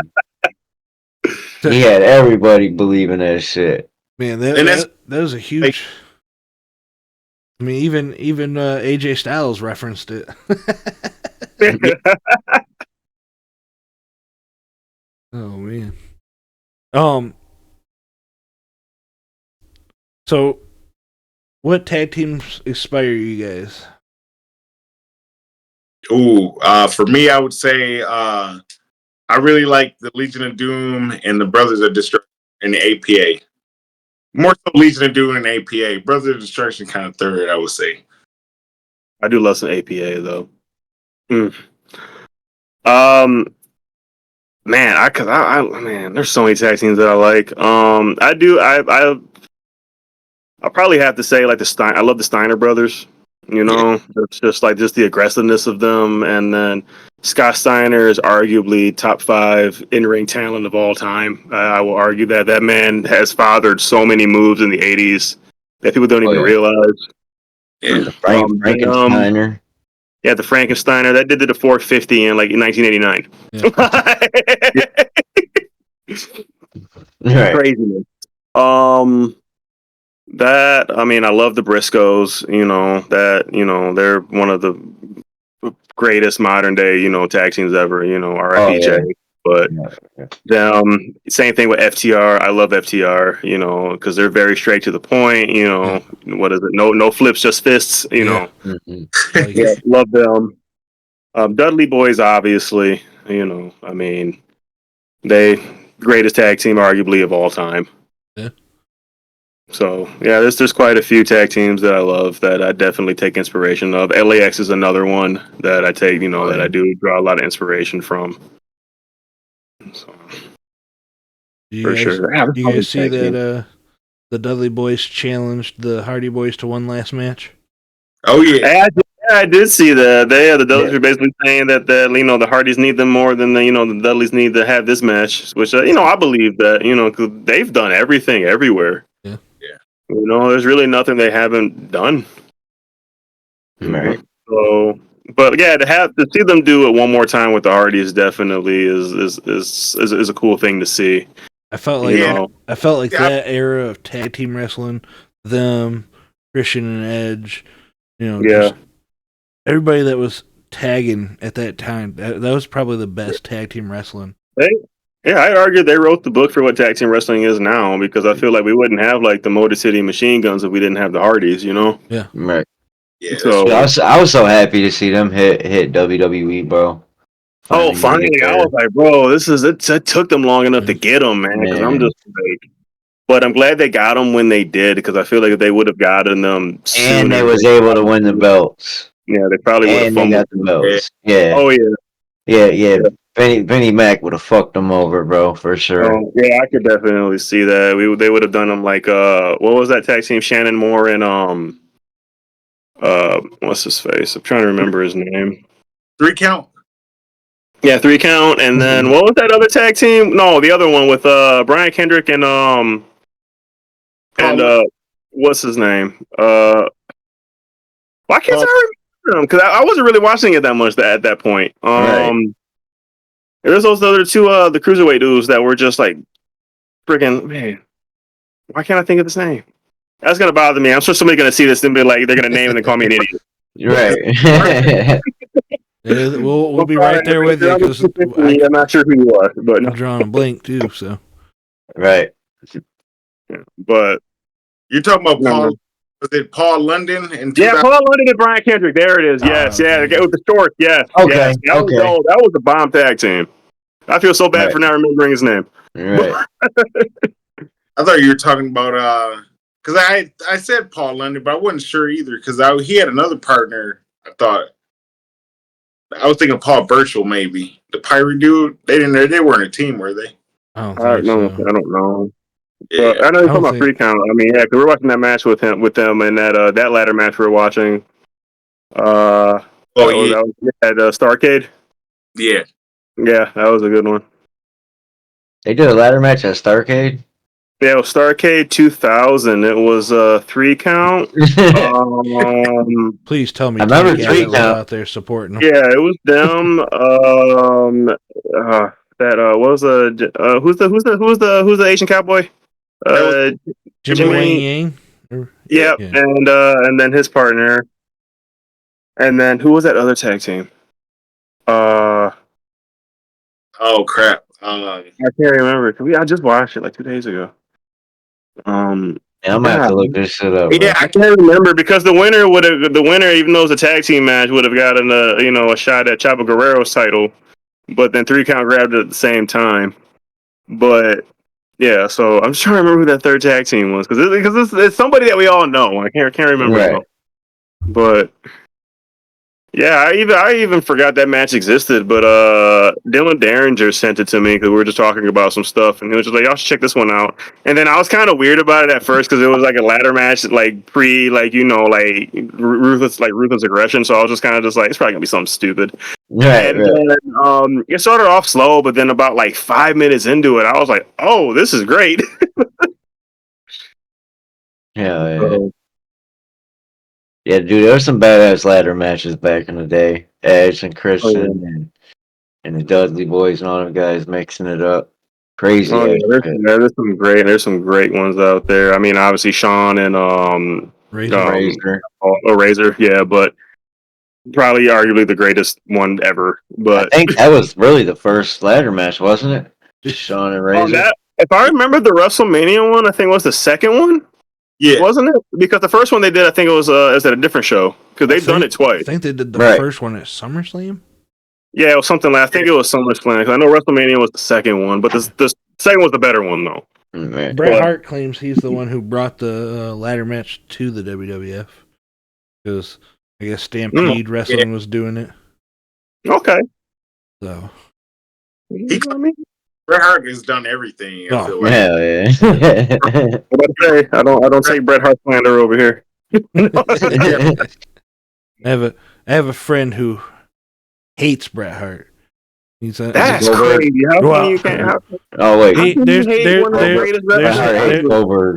He had everybody believing that shit. Man, that was a huge I mean, even AJ Styles referenced it. Oh man. So, what tag teams inspire you guys? Ooh, for me, I would say I really like the Legion of Doom and the Brothers of Destruction and the APA. More so Legion of Doom and APA. Brothers of Destruction kind of third, I would say. I do love some APA though. Man, there's so many tag teams that I like. I probably have to say like I love the Steiner brothers. You know, it's just the aggressiveness of them, and then Scott Steiner is arguably top 5 in-ring talent of all time. I will argue that man has fathered so many moves in the '80s that people don't even realize. Yeah, Frankensteiner. Yeah, the Frankensteiner that did the 450 in 1989. Yeah. Right. Craziness. I love the Briscoes. They're one of the greatest modern day tag teams ever. RIPJ. But same thing with FTR. I love FTR. Because they're very straight to the point. What is it? No flips, just fists. Love them. Dudley Boys, obviously. They greatest tag team arguably of all time. Yeah. So there's quite a few tag teams that I love that I definitely take inspiration of. LAX is another one that I take, that I do draw a lot of inspiration from. So, for sure. You guys see that the Dudley Boys challenged the Hardy Boys to one last match? Oh yeah. I did see that. The Dudleys were basically saying that the Hardys need them more than the Dudleys need to have this match, which I believe that because they've done everything everywhere. Yeah. There's really nothing they haven't done. Right. So, but to see them do it one more time with the Hardys definitely is a cool thing to see. I felt like that era of tag team wrestling, them, Christian and Edge, just everybody that was tagging at that time, that was probably the best tag team wrestling. I'd argue they wrote the book for what tag team wrestling is now, because I feel like we wouldn't have the Motor City Machine Guns if we didn't have the Hardys, Yeah. Right. Yeah. So I was so happy to see them hit WWE, bro. Finally, I was like, bro, it took them long enough to get them, man. Because I'm just but I'm glad they got them when they did, because I feel like if they would have gotten them sooner, and they was able to win the belts. Yeah, they probably would have got the belts. Yeah. Oh yeah. Yeah. Vinnie Mac would have fucked them over, bro, for sure. Yeah, I could definitely see that. They would have done them like what was that tag team? Shannon Moore and what's his face? I'm trying to remember his name. 3 Count. Yeah, 3 Count, and then what was that other tag team? No, the other one with Brian Kendrick and what's his name? Why can't I remember him? Because I wasn't really watching it that much at that point. There's those other two, the cruiserweight dudes that were just like freaking man. Why can't I think of this name? That's gonna bother me. I'm sure somebody's gonna see this and be like, they're gonna name it and call me an idiot. Right. We'll be right there with you, because I'm not sure who you are, but I'm drawing a blank too. So right. But you're talking about Paul. Was it Paul London? Paul London and Brian Kendrick. There it is. Yes, the guy with the shorts. Yes. Okay. Yes. That was a bomb tag team. I feel so bad for not remembering his name. Right. I thought you were talking about because I said Paul London, but I wasn't sure either, because he had another partner. I was thinking Paul Burchill, maybe the pirate dude. They weren't a team, were they? I don't know. Yeah. I know you're talking about 3 Count. I mean, because we're watching that match with them, and that ladder match we were watching. That was at Starrcade. Yeah, that was a good one. They did a ladder match at Starrcade. Yeah, it was Starrcade 2000. It was 3 Count. Please tell me I remember 3 Count was out there supporting them. Yeah, it was them. Who's the Asian cowboy? Jimmy Wang Yang. Yep, Yeah. and then his partner, and then who was that other tag team? Oh crap! I can't remember. I just watched it like 2 days ago. Yeah, I'm gonna have to look this shit up. Yeah, Bro. I can't remember because the winner, even though it was a tag team match, would have gotten a shot at Chavo Guerrero's title, but then 3 Count grabbed it at the same time. But yeah, so I'm just trying to remember who that third tag team was because it's somebody that we all know. I can't remember Right. though. But yeah, I even forgot that match existed. But Dylan Derringer sent it to me because we were just talking about some stuff, and he was just like, "Y'all should check this one out." And then I was kind of weird about it at first because it was like a ladder match, like pre, like ruthless aggression. So I was just kind of just like, it's probably gonna be something stupid. Right. And then it started off slow, but then about like 5 minutes into it, I was like, "Oh, this is great." Yeah. Yeah, dude, there were some badass ladder matches back in the day. Edge and Christian and the Dudley Boys and all them guys mixing it up. Crazy. Oh yeah, there's some great ones out there. I mean, obviously Sean and Razor. Razor, yeah, but probably arguably the greatest one ever. But I think that was really the first ladder match, wasn't it? Sean and Razor. if I remember the WrestleMania one, I think it was the second one. Yeah, wasn't it? Because the first one they did, I think it was at a different show because they've done it twice. I think they did the first one at SummerSlam. Yeah, it was something like I think it was SummerSlam. I know WrestleMania was the second one, but the second was the better one though. Right. Bret Hart claims he's the one who brought the ladder match to the WWF because I guess Stampede Wrestling was doing it. Okay. So Bret Hart has done everything. I feel like. Hell yeah. I don't take Bret Hart slander over here. I have a friend who hates Bret Hart. That's crazy. How come you can't? Oh wait,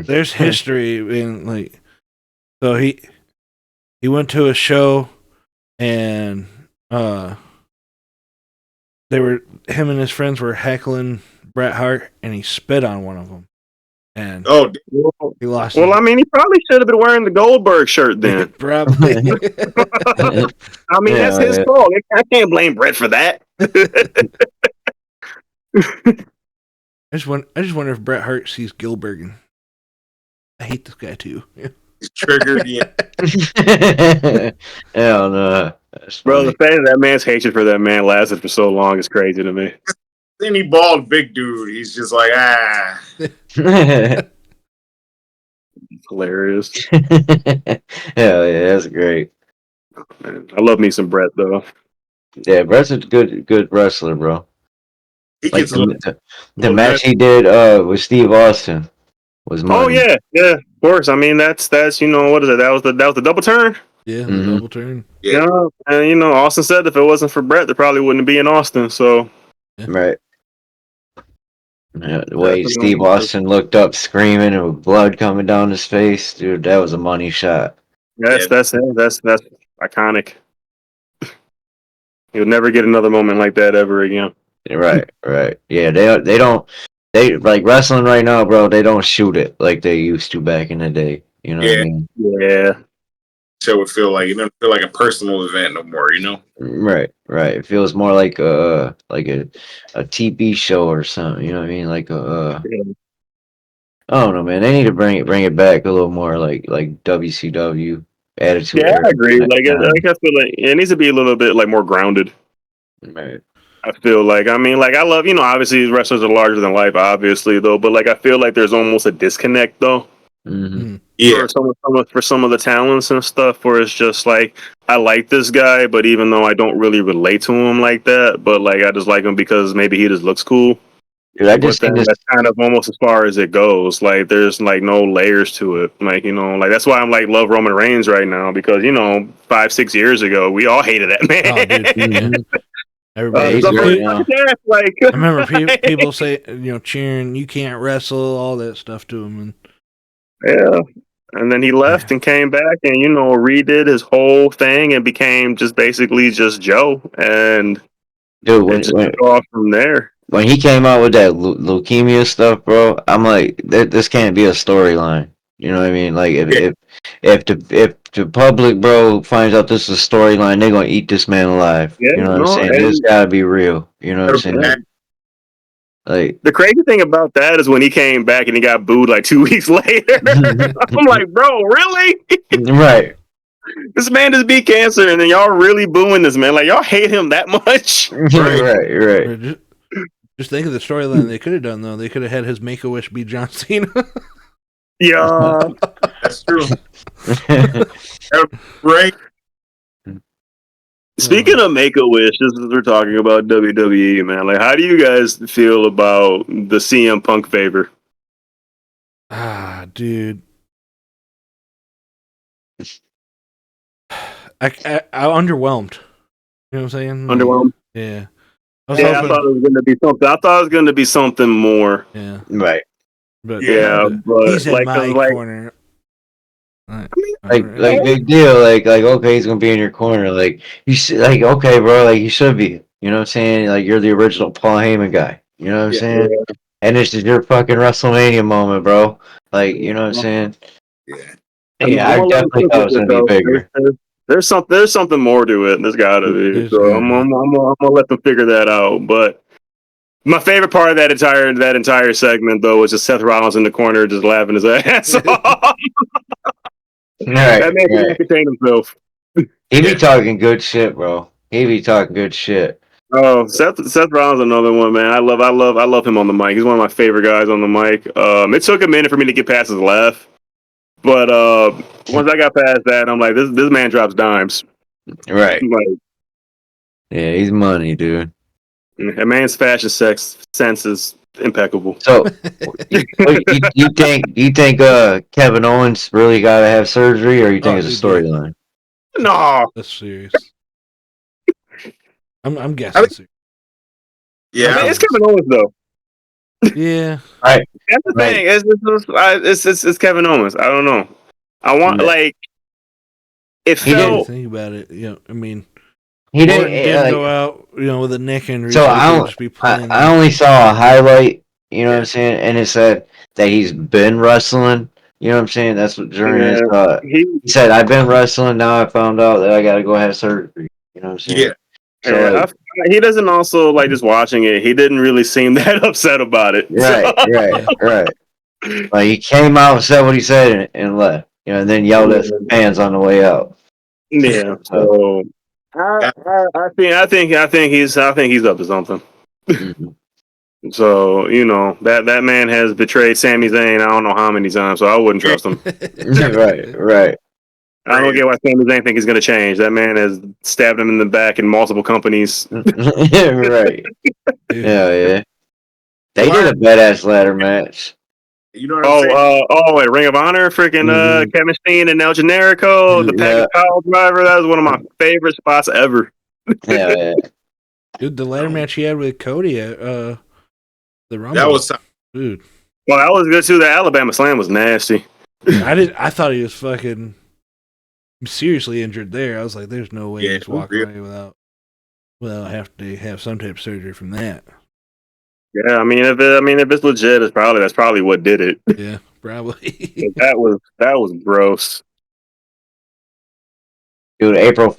there's history in like. So he went to a show, and him and his friends were heckling Bret Hart, and he spit on one of them, and he lost. Well, I mean, he probably should have been wearing the Goldberg shirt then. Probably. I mean, that's his fault. I can't blame Bret for that. I just wonder if Bret Hart sees Gilbert and I hate this guy too. He's triggered. Yeah. Hell no. Bro, the fact that man's hatred for that man lasted for so long is crazy to me. Then he bald big dude. He's just like Hilarious. Hell yeah, that's great. Man, I love me some Bret though. Yeah, Bret's a good wrestler, bro. He like gets the match he did with Steve Austin was money. Oh yeah, of course. I mean that's what is it? That was the double turn. Yeah, the double turn. Yeah, and Austin said if it wasn't for Bret, they probably wouldn't be in Austin. So right. Yeah, the way Steve Austin looked up screaming and with blood coming down his face, dude, that was a money shot. That's iconic. You'll never get another moment like that ever again. Right. Yeah, they like wrestling right now, bro. They don't shoot it like they used to back in the day. You know what I mean? Yeah. So it feel like it doesn't feel like a personal event no more. Right. It feels more like a TV show or something. You know what I mean? Like I don't know, man. They need to bring it back a little more, like WCW attitude. Yeah, I agree. I feel like it needs to be a little bit like more grounded. Right. I feel like I love obviously wrestlers are larger than life, obviously though, but like I feel like there's almost a disconnect though. Mm-hmm. Yeah, for some of the talents and stuff, where it's just like I like this guy, but even though I don't really relate to him like that, but like I just like him because maybe he just looks cool. Dude, that's kind of almost as far as it goes. Like there's like no layers to it. Like like that's why I'm like love Roman Reigns right now because 5-6 years ago we all hated that man. Oh, dude, mm-hmm. Everybody, like I remember people say cheering, you can't wrestle, all that stuff to him, and yeah. And then he left and came back and redid his whole thing and became just basically just Joe. And dude, when off from there. When he came out with that leukemia stuff, bro, I'm like, this can't be a storyline. You know what I mean? Like if the public, bro, finds out this is a storyline, they're gonna eat this man alive. Yeah, You know what I'm no, saying? and This gotta be real. You know what I'm saying? Like the crazy thing about that is when he came back and he got booed like 2 weeks later. I'm like, bro, really? right. This man just beat cancer, and then y'all really booing this man? Like y'all hate him that much? Right. Just think of the storyline they could have done though. They could have had his Make-A-Wish be John Cena. Yeah, That's true. Right. Speaking of Make-A-Wish, just as we're talking about WWE, man, like, how do you guys feel about the CM Punk favor? Dude. I'm underwhelmed. You know what I'm saying? Like, Underwhelmed? Yeah. I thought it was going to be something. I thought it was going to be something more. Yeah. Right. But but he's in like, my like, corner. Like big deal. Like okay, he's gonna be in your corner. Like you should, like okay, bro. Like you should be. You know what I'm saying? Like you're the original Paul Heyman guy. You know what I'm saying? Yeah. And this is your fucking WrestleMania moment, bro. Like you know what I'm saying? Yeah. I definitely thought it was gonna be bigger. There's something more to it. There's got to be. So I'm gonna let them figure that out. But my favorite part of that entire segment though was just Seth Rollins in the corner just laughing his ass off. That man can entertain himself. He be talking good shit, bro. He be talking good shit. Oh, Seth Rollins, another one, man. I love him on the mic. He's one of my favorite guys on the mic. It took a minute for me to get past his laugh, but once I got past that, I'm like, this man drops dimes. Right. Like, yeah, he's money, dude. A man's fashion sense is impeccable. So, you think Kevin Owens really got to have surgery, or you think it's a storyline? No, that's serious. I'm guessing. Yeah, I mean, it's Kevin Owens though. Yeah, right. That's the thing. It's Kevin Owens. I don't know. I want like if he didn't think about it. You know, I mean, he didn't go out, you know, with a neck injury. So I only saw a highlight. You know what I'm saying, and it said that he's been wrestling. You know what I'm saying? That's what during his. He said, "I've been wrestling. Now I found out that I got to go have surgery." You know what I'm saying? Yeah. So, he doesn't also like just watching it. He didn't really seem that upset about it. Right. Like he came out, said what he said, and left. You know, and then yelled at the fans on the way out. Yeah. So I think he's up to something. Mm-hmm. So you know that man has betrayed Sami Zayn. I don't know how many times, so I wouldn't trust him. Right. I don't get why Sami Zayn think he's going to change. That man has stabbed him in the back in multiple companies. Right. Yeah. They did a badass ladder match. You know what I'm saying? Wait, Ring of Honor, freaking Kevin Steen and El Generico, the Package Power Driver. That was one of my favorite spots ever. Yeah. Dude, the ladder match he had with Cody at the Rumble. That was dude. Well, that was good too. The Alabama Slam was nasty. I thought he was fucking seriously injured there. I was like, there's no way he's walking away without have to have some type of surgery from that. Yeah, I mean, if it's legit, that's probably what did it. Yeah, probably. that was gross. Dude, April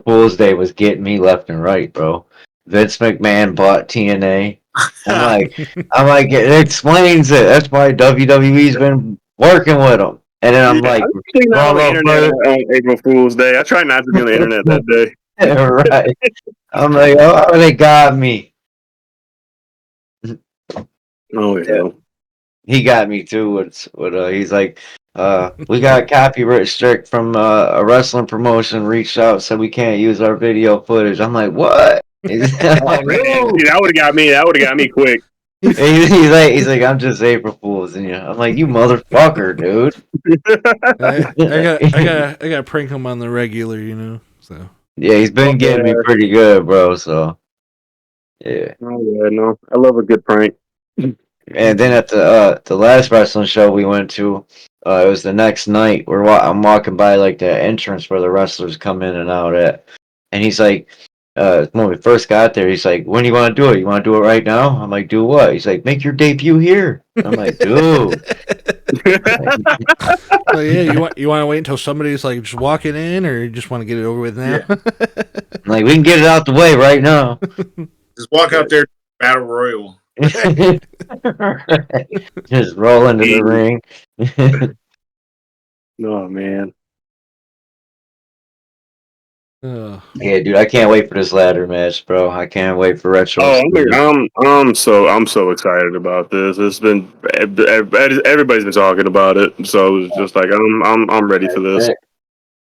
Fool's Day was getting me left and right, bro. Vince McMahon bought TNA. I'm like, it explains it. That's why WWE's been working with them. And then I'm like, I'm not on the internet on April Fool's Day. I try not to be on the internet that day. Right. I'm like, oh, they got me. Oh yeah. He got me too. He's like, we got copyright strict from a wrestling promotion. Reached out, said we can't use our video footage. I'm like, what? That would have got me. That would have got me quick. He's like, I'm just April Fool's, and I'm like, you motherfucker, dude. I got prank him on the regular, you know. So yeah, he's been getting me pretty good, bro. So yeah. Oh yeah, no, I love a good prank. And then at the last wrestling show we went to, it was the next night. I'm walking by like the entrance where the wrestlers come in and out at, and he's like, when we first got there, he's like, when do you want to do it? You want to do it right now? I'm like, do what? He's like, make your debut here. I'm like, dude. So yeah, you want to wait until somebody's like just walking in, or you just want to get it over with now? Yeah. Like we can get it out the way right now. Just walk out there, battle royal. Just roll into the ring. Oh man. Yeah, dude, I can't wait for this ladder match, bro. I can't wait for retro. I'm so excited about this. It's been everybody's been talking about it, so it's just like I'm ready for this.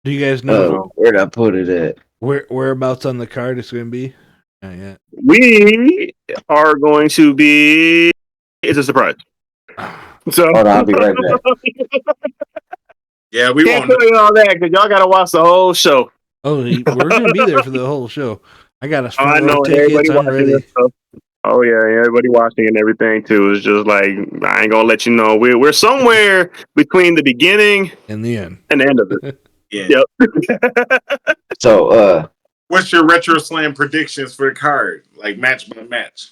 Do you guys know where'd I put it at? Whereabouts on the card it's going to be? Not yet. We are going to be. It's a surprise. So Hold on, I'll be right back. Yeah, we can't won't. tell you all that because y'all got to watch the whole show. Oh, we're going to be there for the whole show. I got a I know tickets. I'm ready. Oh yeah, everybody watching and everything too. It's just like I ain't gonna let you know. We're somewhere between the beginning and the end and the end of it. Yeah. Yep. So, what's your RetroSlam predictions for the card? Like match by match.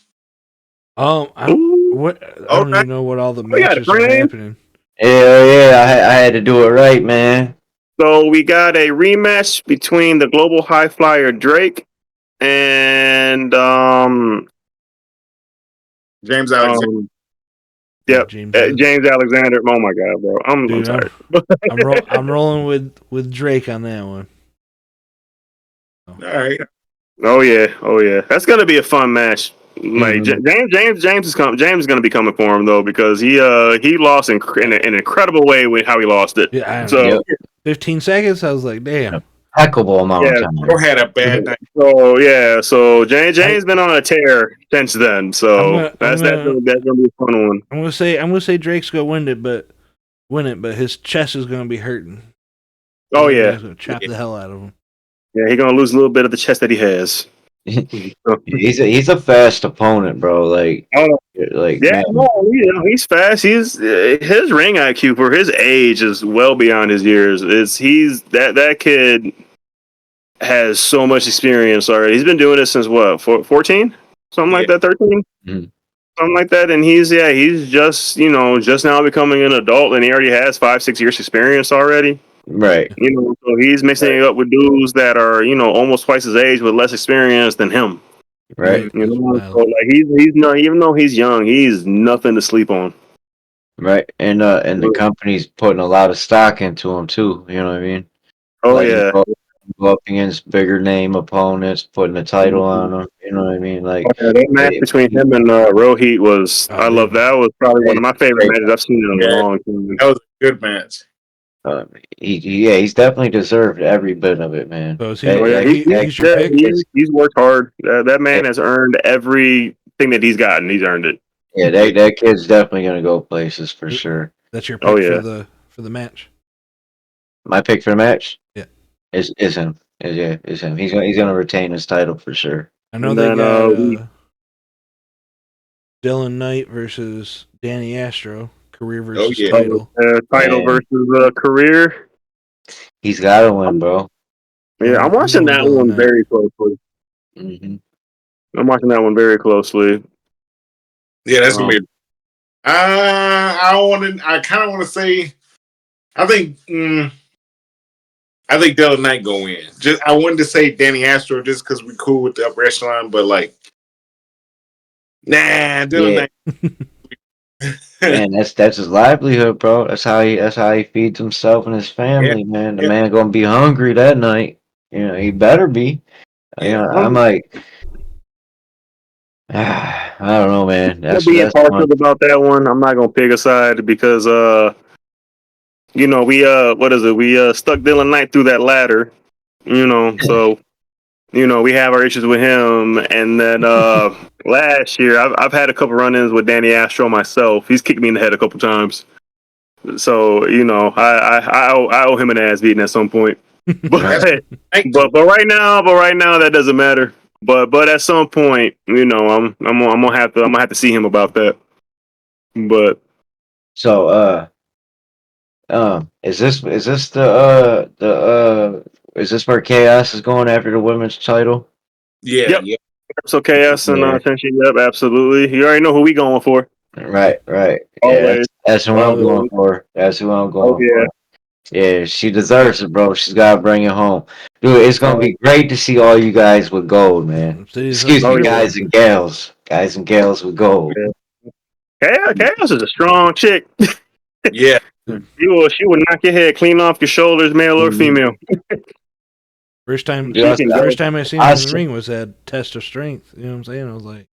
I don't even know what all the matches are happening. Yeah, I had to do it right, man. So we got a rematch between the Global High Flyer Drake and James Alexander. Yep, James Alexander. Oh my god, bro, I'm tired. I'm rolling with Drake on that one. All right. Oh yeah. That's gonna be a fun match. Like James is gonna be coming for him though because he lost in an incredible way with how he lost it. Yeah, so 15 seconds. I was like, damn. Impeccable amount of time. Or had a bad night. So James been on a tear since then. So that's gonna be a fun one. I'm gonna say Drake's gonna win it, but his chest is gonna be hurting. Oh yeah, gonna chop the hell out of him. Yeah, he's gonna lose a little bit of the chest that he has. he's a fast opponent, bro. Like, he's fast. He's his ring IQ for his age is well beyond his years. That kid has so much experience already. He's been doing this since what, 14? Something like that, 13? Something like that. And he's just, just now becoming an adult and he already has 5-6 years experience already. Right. So he's mixing it up with dudes that are, almost twice his age with less experience than him. Right. So like he's not, even though he's young, he's nothing to sleep on. Right. And the company's putting a lot of stock into him too. You know what I mean? Oh yeah. Go up against bigger name opponents, putting a title on them. You know what I mean? Like that match between him and Rohit was, I love that. Was probably one of my favorite matches I've seen in a long time. That was a good match. He's definitely deserved every bit of it, man. So he's worked hard. That man has earned everything that he's gotten. He's earned it. Yeah, that kid's definitely gonna go places for sure. That's your pick for the match. My pick for the match? Yeah. Is him. Is him. He's gonna retain his title for sure. I know they got Dylan Knight versus Danny Astro, career versus title. Title versus career. He's got to win, bro. Yeah, I'm watching that one very closely. I'm watching that one very closely. Yeah, that's gonna be. I kind of want to say. I think Dylan Knight go in. I wanted to say Danny Astro just because we're cool with the upper echelon, but like, Dylan Knight. Man, that's his livelihood, bro. That's how he feeds himself and his family, man. The man gonna be hungry that night. He better be. I'm like, I don't know, man. That's partial about that one. I'm not gonna pick a side because we we stuck Dylan Knight through that ladder, so we have our issues with him. And then last year I've had a couple run-ins with Danny Astro myself. He's kicked me in the head a couple times, so I owe him an ass beating at some point. but right now that doesn't matter. But at some point, I'm gonna have to see him about that. But so is this where Chaos is going after the women's title? Yeah. So Chaos and Tension, absolutely. You already know who we going for. Right. Always. That's who I'm going for. That's who I'm going for. Yeah, she deserves it, bro. She's got to bring it home. Dude, it's going to be great to see all you guys with gold, man. Excuse me, guys and gals. Guys and gals with gold. Chaos is a strong chick. Yeah. She would knock your head clean off your shoulders, male or female. First time I seen her in the ring was that test of strength. You know what I'm saying? I was like,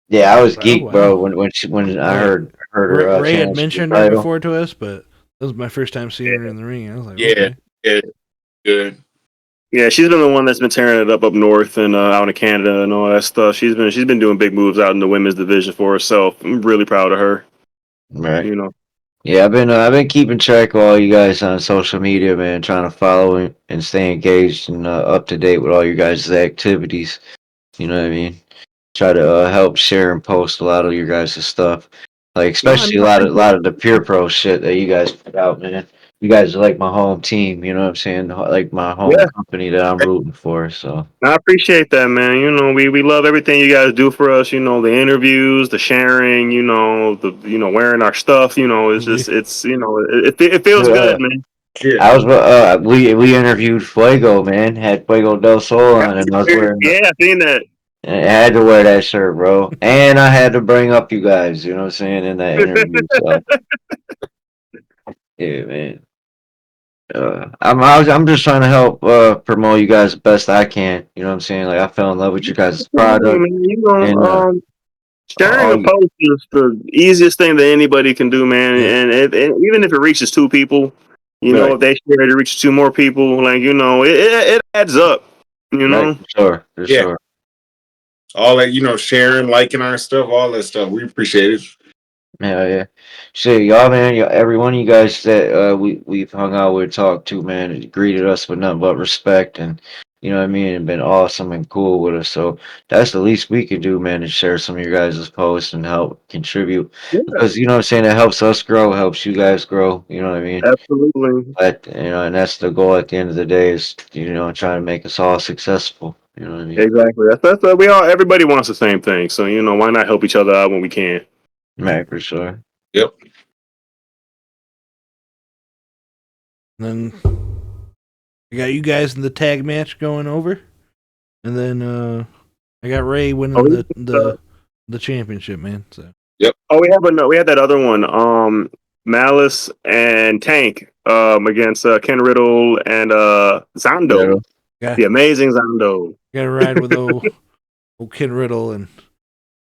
yeah, I was geeked, bro. When I heard her. Ray had mentioned her before to us, but that was my first time seeing her in the ring. I was like, okay. Good. Yeah, she's been the one that's been tearing it up north and out in Canada and all that stuff. She's been doing big moves out in the women's division for herself. I'm really proud of her. Right. You know. Yeah, I've been keeping track of all you guys on social media, man. Trying to follow and stay engaged and up to date with all you guys' activities. You know what I mean? Try to help share and post a lot of your guys' stuff, like especially a lot of the Pure Pro shit that you guys put out, man. You guys are like my home team, you know what I'm saying? Like my home company that I'm rooting for. So I appreciate that, man. You know, we love everything you guys do for us. You know, the interviews, the sharing. You know, wearing our stuff. You know, it's just it feels good, man. Yeah. I was we interviewed Fuego, man. Had Fuego del Sol on, and I was wearing. Yeah, I seen that. I had to wear that shirt, bro, and I had to bring up you guys. You know what I'm saying in that interview. So yeah, man. I'm just trying to help promote you guys the best I can. You know what I'm saying? Like I fell in love with you guys' product. Sharing a post is the easiest thing that anybody can do, man. And even if it reaches 2 people, you know, if they share it, reaches 2 more people. Like it adds up. You know, for sure. All that, sharing, liking our stuff, all that stuff. We appreciate it. Yeah. Shit, y'all, man, every one of you guys that we've hung out with, talked to, man, greeted us with nothing but respect, and you know what I mean, and been awesome and cool with us. So that's the least we could do, man, to share some of your guys' posts and help contribute. Because you know what I'm saying, it helps us grow, helps you guys grow. You know what I mean? Absolutely. But and that's the goal at the end of the day is trying to make us all successful. You know what I mean? Exactly. That's everybody wants the same thing. So why not help each other out when we can? Right, for sure. Yep. Then I got you guys in the tag match going over, and then I got Ray winning the championship, man. So yep. Oh, we had that other one. Malice and Tank against Ken Riddle and Zondo. Yeah. The amazing Zondo. Got to ride with old Ken Riddle and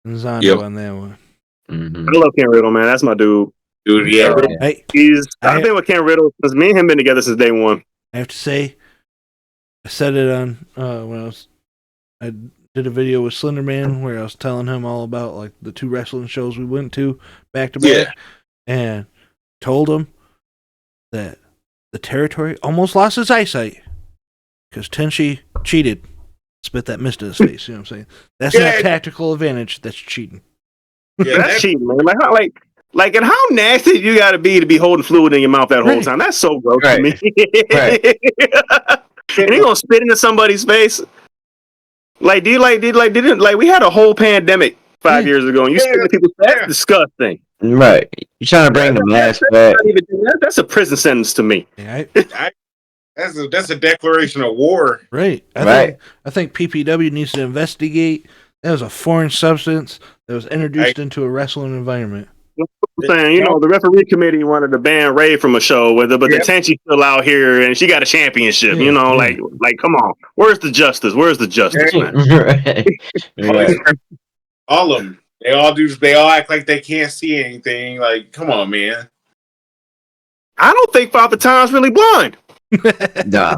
Zondo on that one. Mm-hmm. I love Ken Riddle, man. That's my dude. Dude, yeah. Hey, I've been with Ken Riddle since me and him been together since day one. I have to say, I said it on when I did a video with Slenderman where I was telling him all about like the 2 wrestling shows we went to back to back, and told him that the territory almost lost his eyesight because Tenchi cheated, spit that mist in his face. You know what I'm saying? That's not tactical advantage. That's cheating. Yeah, that's cheating, man. Like, and how nasty you got to be holding fluid in your mouth that whole time? That's so gross to me. And he gonna spit into somebody's face. Like, we had a whole pandemic 5 years ago, and you spit into people's face? That's disgusting. Right. You're trying to bring the mask back. That's a prison sentence to me. Yeah, that's a declaration of war. Right. I think PPW needs to investigate. That was a foreign substance that was introduced into a wrestling environment. I'm saying, the referee committee wanted to ban Ray from a show, but the Tenchi's still out here and she got a championship. Like, come on, where's the justice? Where's the justice, man? All of them, they all act like they can't see anything. Like, come on, man. I don't think Father Time's really blind. Nah.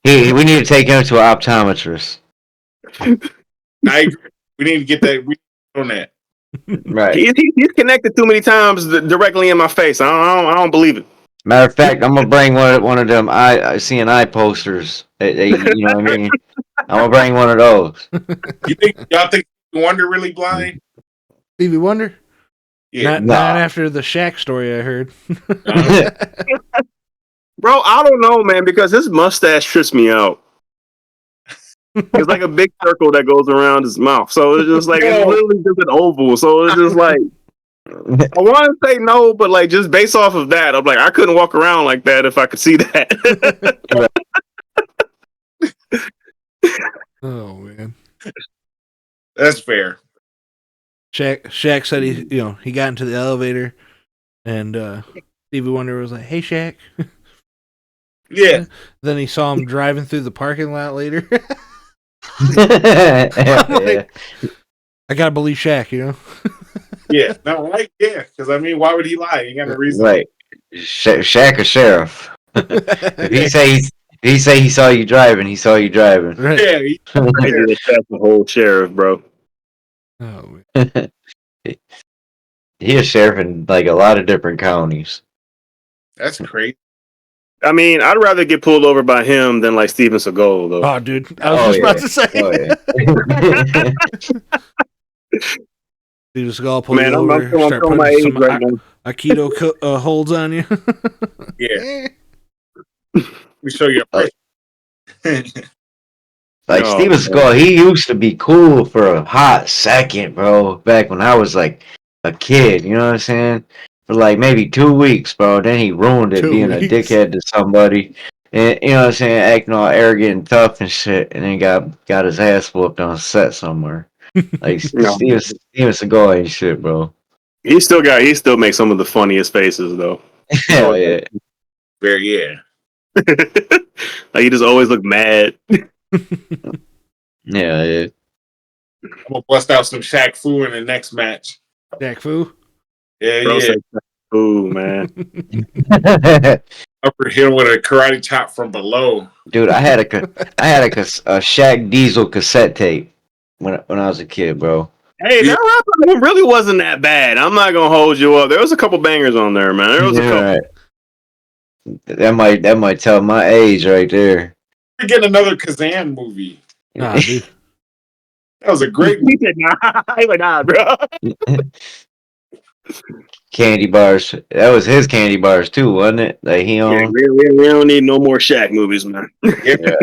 We need to take him to an optometrist. I agree. We need to get that. We on that. Right. He's connected too many times directly in my face. I don't believe it. Matter of fact, I'm gonna bring one of them eye posters. You know what I mean? I'm gonna bring one of those. Y'all think Wonder really blind? Stevie Wonder? Yeah. Not after the Shaq story I heard. Bro, I don't know, man, because his mustache trips me out. It's like a big circle that goes around his mouth. So it's just like, it's literally just an oval. So it's just like, I want to say no, but like just based off of that, I'm like I couldn't walk around like that if I could see that. Oh man, That's fair. Shaq said he got into the elevator, and Stevie Wonder was like, "Hey, Shaq." Yeah. Then he saw him driving through the parking lot later. Yeah. I gotta believe Shaq, Yeah. No, right? Yeah. Because I mean, why would he lie? He got no reason. Right. Shaq or Sheriff. If he say he saw you driving, he saw you driving. Right. Yeah. Crazy to Shaq the whole sheriff, bro. Oh, He a sheriff in like a lot of different counties. That's crazy. I mean, I'd rather get pulled over by him than like Steven Seagal, though. oh, dude, I was just about to say. Oh, yeah. Steven Seagal pulled Man, you I'm over, showing start my putting age some right now. Aikido holds on you. Yeah. Let me show you a picture. Like Oh, Steven man. Seagal, he used to be cool for a hot second, bro. Back when I was like a kid, you know what I'm saying? For like maybe 2 weeks, bro. Then he ruined it 2 being a weeks. dickhead to somebody, and you know what I'm saying, acting all arrogant and tough and shit. And then got his ass whooped on set somewhere. Like No. Steven Seagal ain't shit, bro. He still makes some of the funniest faces though. Hell yeah. Very, yeah. Like he just always look mad. Yeah, yeah. I'm gonna bust out some Shaq Fu in the next match. Jack Fu. Yeah, Bro, yeah. say, ooh, man. Upper hill with a karate chop from below. Dude, I had a Shaq Diesel cassette tape when I was a kid, bro. Hey, Yeah. that rap album really wasn't that bad. I'm not gonna hold you up. There was a couple bangers on there, man. There was a couple. Right. That might tell my age right there. We get another Kazan movie. Nah, dude. That was a great movie. He said, nah. He like, nah, bro. Candy bars. That was his candy bars too, wasn't it? Like he Yeah, owned. we don't need no more Shaq movies, man. Yeah.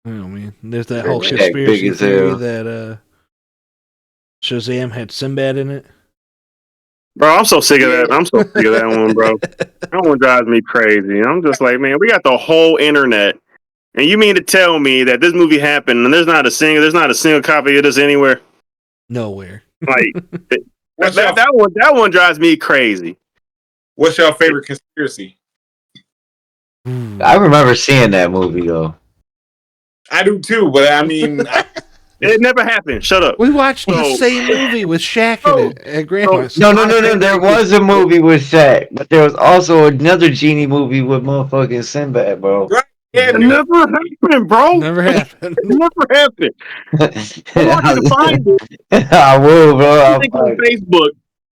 Oh man, there's that whole Shaq conspiracy big as theory hell. that Shazam had Sinbad in it. Bro, I'm so sick of that. I'm so sick of that one, bro. That one drives me crazy. I'm just like, man, we got the whole internet, and you mean to tell me that this movie happened and there's not a single copy of this anywhere? Nowhere. Like that one drives me crazy. What's your favorite conspiracy? I remember seeing that movie though. I do too, but I mean, It never happened. Shut up. We watched the So- same movie with Shaq in it at Grandma's. No. There was a movie with Shaq, but there was also another genie movie with motherfucking Sinbad, bro. yeah, It never happened, bro. Never happened. It never happened. I want you to find it. I will, bro. I'll Link on find it. Facebook.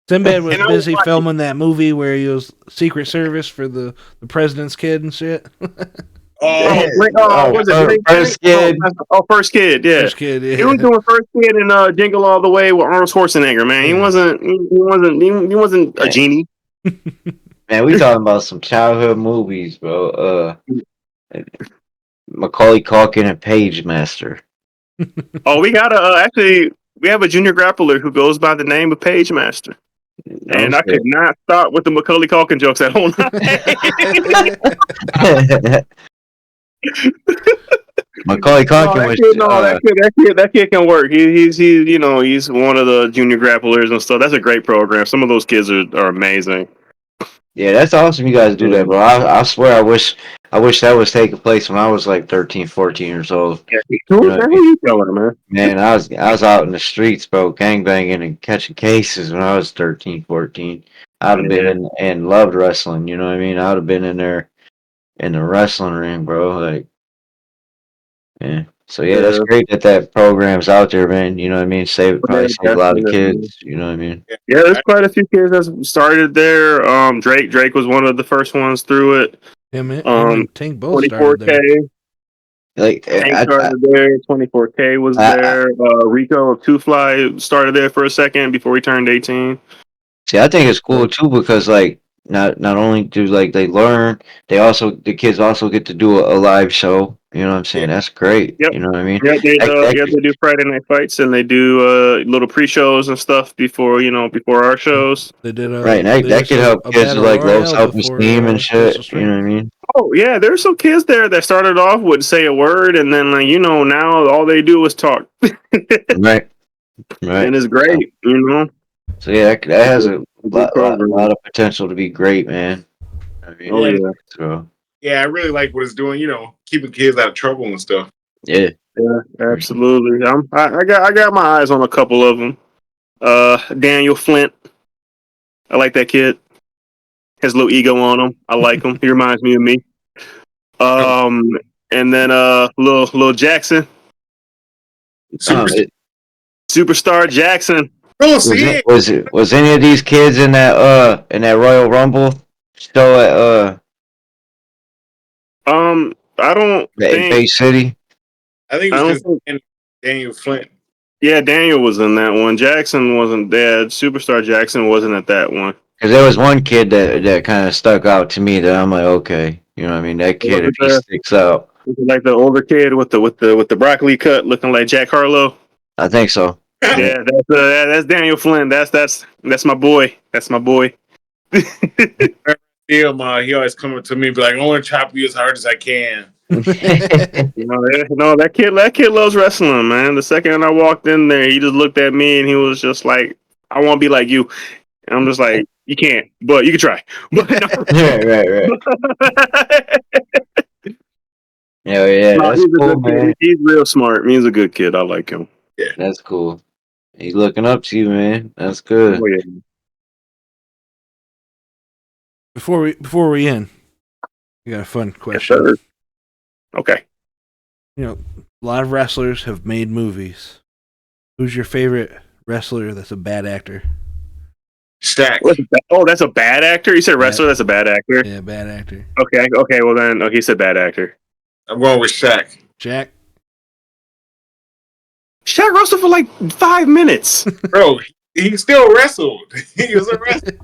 Sinbad was And I busy watched it. filming that movie where he was Secret Service for the president's kid and shit. Was it First Kid. First Kid, yeah. First kid, yeah. He was doing First Kid in Jingle All the Way with Arnold Schwarzenegger, man. He Yeah. wasn't a genie. Man, we talking about some childhood movies, bro. Macaulay Culkin and Page Master. Oh, we got we have a junior grappler who goes by the name of Page Master. And I could not stop with the Macaulay Culkin jokes that whole night. Macaulay Culkin was. That kid can work. He's one of the junior grapplers and stuff. That's a great program. Some of those kids are amazing. Yeah, that's awesome. You guys do that, bro. I swear, I wish that was taking place when I was like 13, 14 years old. Yeah, who are you telling, man? Man, I was out in the streets, bro, gangbanging and catching cases when I was 13, 14. I'd have been and loved wrestling. You know what I mean? I'd have been in there in the wrestling ring, bro. Like, yeah. So yeah, that's great that program's out there, man. You know what I mean? Probably save a lot of kids. You know what I mean? Yeah, there's quite a few kids that started there. Drake was one of the first ones through it. Him and Tank both 24K. started there. Like, Tank started there. 24K was there. Rico of Two Fly started there for a second before he turned 18. See, I think it's cool too because like not only do like they learn, the kids also get to do a live show. You know what I'm saying? That's great. Yep. You know what I mean? Yeah, they do Friday night fights and they do little pre-shows and stuff before our shows. They did right. That could help kids with like low self-esteem and shit. You know what I mean? Oh yeah, there's some kids there that started off would say a word and then like now all they do is talk. Right. And it's great, So yeah, that has a lot of potential to be great, man. I mean, yeah. So yeah, I really like what it's doing. Keeping kids out of trouble and stuff. yeah, Absolutely. I got my eyes on a couple of them. Daniel Flint, I like that kid. Has a little ego on him. I like him. He reminds me of me. And then little Jackson, Superstar Jackson. Was any of these kids in that Royal Rumble show at I don't think Bay City? I think it was just Daniel Flint. Yeah, Daniel was in that one. Jackson wasn't there. Superstar Jackson wasn't at that one. Because there was one kid that kind of stuck out to me that I'm like, okay, you know what I mean? That kid, if he sticks out. Like the older kid with the broccoli cut, looking like Jack Harlow. I think so. Yeah, that's Daniel Flynn. That's my boy. That's my boy. He always come up to me, be like, "I want to chop you as hard as I can." That kid loves wrestling, man. The second I walked in there, he just looked at me and he was just like, "I want to be like you." And I'm just like, "You can't, but you can try." But right. Yeah, that's cool, man. He's real smart. He's a good kid. I like him. Yeah, that's cool. He's looking up to you, man. That's good. Oh, yeah. Before we end, we got a fun question. Yes, sir. Okay. A lot of wrestlers have made movies. Who's your favorite wrestler that's a bad actor? Shaq. Oh, that's a bad actor? You said wrestler, that's a bad actor? Yeah, bad actor. Okay, well then, he said bad actor. I'm going with Shaq. Shaq wrestled for like 5 minutes. Bro, he still wrestled. He was a wrestler.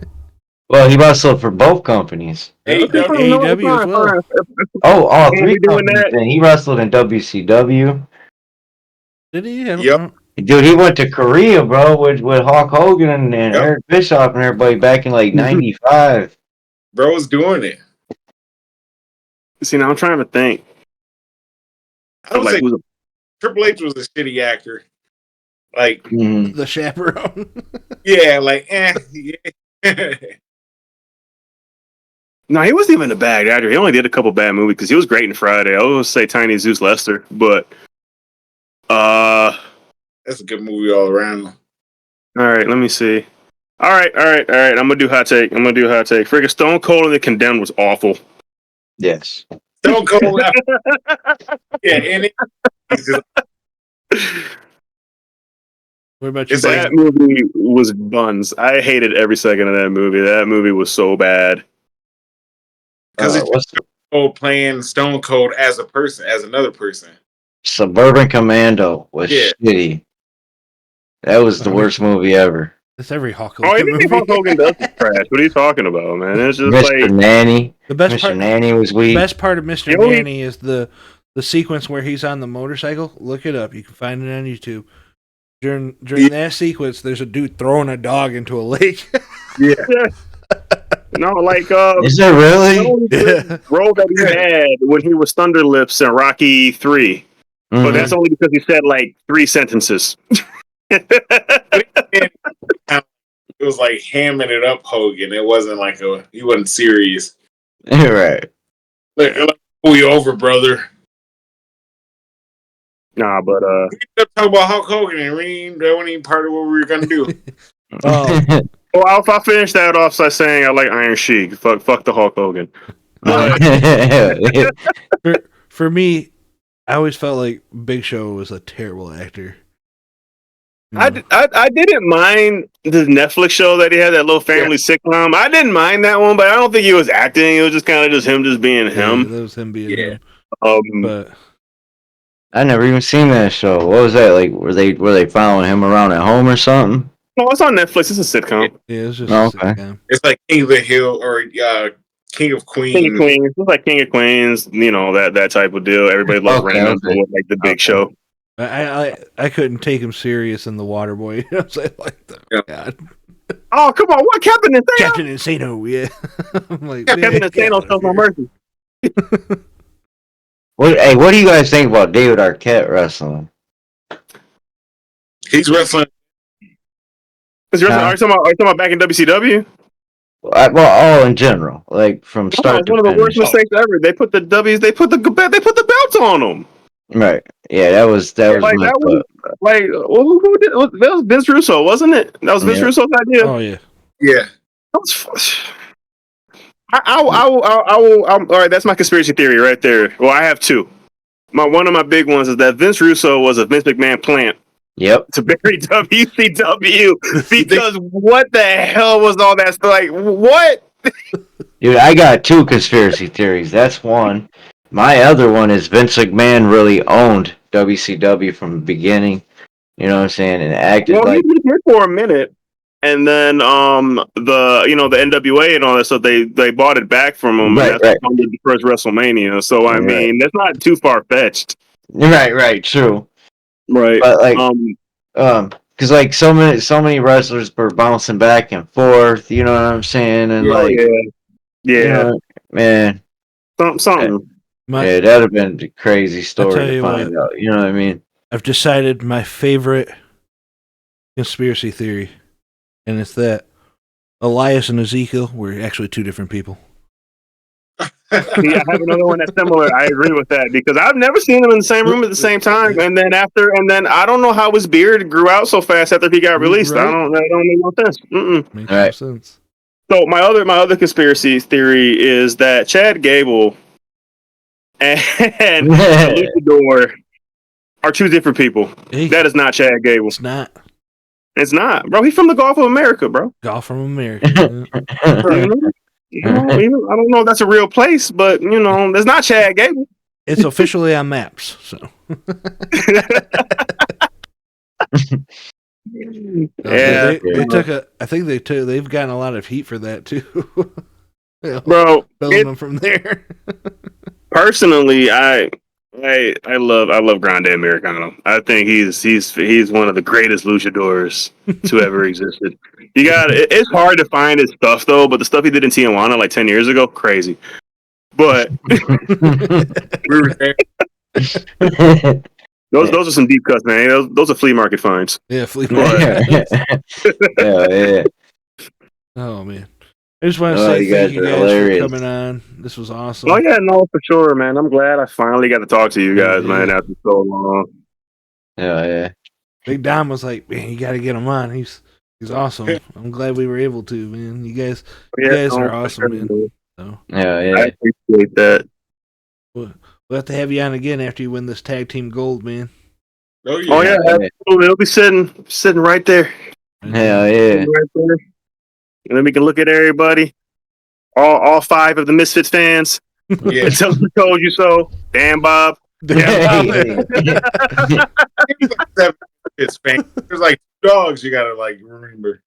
Well, he wrestled for both companies. AEW as well. Oh, all three companies. He wrestled in WCW. Did he? Yep. Dude, he went to Korea, bro, with Hulk Hogan and Eric Bischoff and everybody back in like 95. Bro was doing it. See, now I'm trying to think. I don't think Triple H was a shitty actor. Like the chaperone. Yeah, like yeah. No, he wasn't even a bad actor. He only did a couple bad movies because he was great in Friday. I always say Tiny Zeus Lester, but that's a good movie all around. All right, let me see. All right. I'm gonna do hot take. Freaking Stone Cold and the Condemned was awful. Yes. Stone Cold. Yeah, and What about you? That movie was buns. I hated every second of that movie. That movie was so bad. Because it's Stone Cold playing Stone Cold as a person, as another person. Suburban Commando was shitty. That was the worst movie ever. That's every Hulk Hogan movie. Hulk Hogan does trash. What are you talking about, man? It's just Mr. Nanny. The best Mr. Nanny was weak. The best part of Mr. Nanny is the sequence where he's on the motorcycle. Look it up. You can find it on YouTube. During that sequence, there's a dude throwing a dog into a lake. Yeah. No, like is it really? The role that he had when he was Thunder Lips in Rocky 3. Mm-hmm. But that's only because he said like 3 sentences. It was like hamming it up, Hogan. It wasn't like he wasn't serious. Right. Like, pull you over, brother. Nah, but we talk about Hulk Hogan, and that wasn't even part of what we were gonna do. Well, I'll finish that off by saying I like Iron Sheik. Fuck the Hulk Hogan. For me, I always felt like Big Show was a terrible actor. I didn't mind the Netflix show that he had, that little family sitcom. I didn't mind that one, but I don't think he was acting. It was just kind of just him being him. That was him being him. But I never even seen that show. What was that like? Were they following him around at home or something? No, it's on Netflix. It's a sitcom. Yeah, it's just a sitcom. It's like King of the Hill or King of Queens. King of Queens. It's like King of Queens. You know that type of deal. Everybody loves random with like the big show. I couldn't take him serious in the Waterboy. I was like, God. Oh, come on! What Captain Insano? Captain Insano, yeah. I'm like, Captain Insano shows no mercy. What do you guys think about David Arquette wrestling? He's wrestling. Are you talking about back in WCW? Well, all in general, like from start to one of the worst mistakes ever. They put the belts on them. Right. Yeah, that was like that was like who did that was Vince Russo, wasn't it? That was Vince Russo's idea. Oh yeah. Yeah. I will. All right, that's my conspiracy theory right there. Well, I have two. One of my big ones is that Vince Russo was a Vince McMahon plant. Yep. To bury WCW because what the hell was all that stuff? Like what? Dude, I got two conspiracy theories. That's one. My other one is Vince McMahon really owned WCW from the beginning. You know what I'm saying? And acted like he was here for a minute. And then the NWA and all that stuff, they bought it back from him. Right, and that's the first WrestleMania. So I mean, that's not too far fetched. Right, true. Right. But like because like so many wrestlers were bouncing back and forth, you know what I'm saying? And you know, man. Something. That'd have been a crazy story to find out. You know what I mean? I've decided my favorite conspiracy theory. And it's that Elias and Ezekiel were actually two different people. I have another one that's similar. I agree with that because I've never seen them in the same room at the same time. And then I don't know how his beard grew out so fast after he got released. Right. I don't make no sense. Makes no sense. So my other conspiracy theory is that Chad Gable and Luchador are two different people. Hey, that is not Chad Gable. It's not. It's not, bro. He's from the Gulf of America, bro. Gulf from America. I don't know if that's a real place, but that's not Chad Gable. It's officially on maps, so. They took I think they've gotten a lot of heat for that too. Bro, filming them from there. Personally, I love Grande Americano. I think he's one of the greatest luchadors to ever existed. It's hard to find his stuff though, but the stuff he did in Tijuana like 10 years ago, crazy. But those are some deep cuts, man. Those are flea market finds. Yeah, flea market. Yeah. Oh man. I just want to say thank you guys for coming on. This was awesome. Oh yeah, no, for sure, man. I'm glad I finally got to talk to you guys, man, after so long. Yeah. Big Dom was like, man, you got to get him on. He's awesome. I'm glad we were able to, man. You guys are awesome, man. So. Yeah. I appreciate that. We'll have to have you on again after you win this tag team gold, man. Oh yeah, absolutely. It'll be sitting right there. Yeah. Right there. And then we can look at everybody, all 5 of the Misfits fans. Yeah, tell them we told you so. Damn, Bob. It's fans. There's like dogs you gotta remember.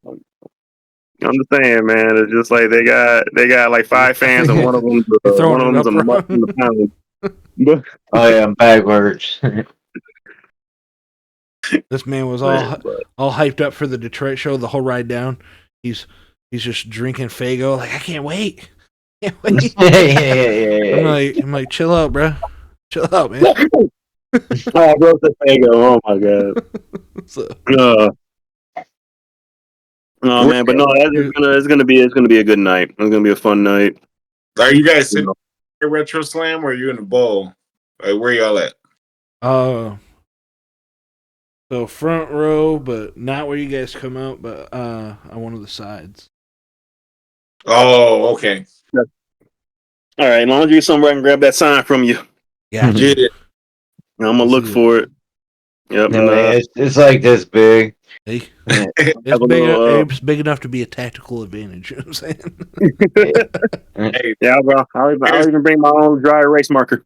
I'm just saying, man. It's just like they got like 5 fans, and one of them's a mutt in the pound. Oh yeah, I'm backwards. This man was all hyped up for the Detroit show the whole ride down. He's just drinking Faygo. Like, I can't wait. Yeah. I'm like, chill out, bro. Chill out, man. I broke the Faygo. Oh my god. No, man, but no, it's gonna be a good night. It's gonna be a fun night. Are you guys sitting at RetroSlam or are you in the bowl? Like, where y'all at? So front row, but not where you guys come out, but on one of the sides. Oh, okay. All right, as long as you get somewhere I can grab that sign from you. Yeah. I'm gonna look for it. Yep. No, it's like this big. Hey, it's big enough to be a tactical advantage. You know what I'm saying? Yeah, bro. I'll even bring my own dry erase marker.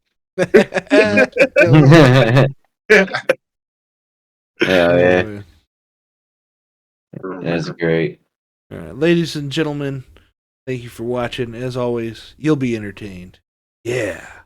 Yeah. is great. All right, ladies and gentlemen, thank you for watching. As always, you'll be entertained. Yeah.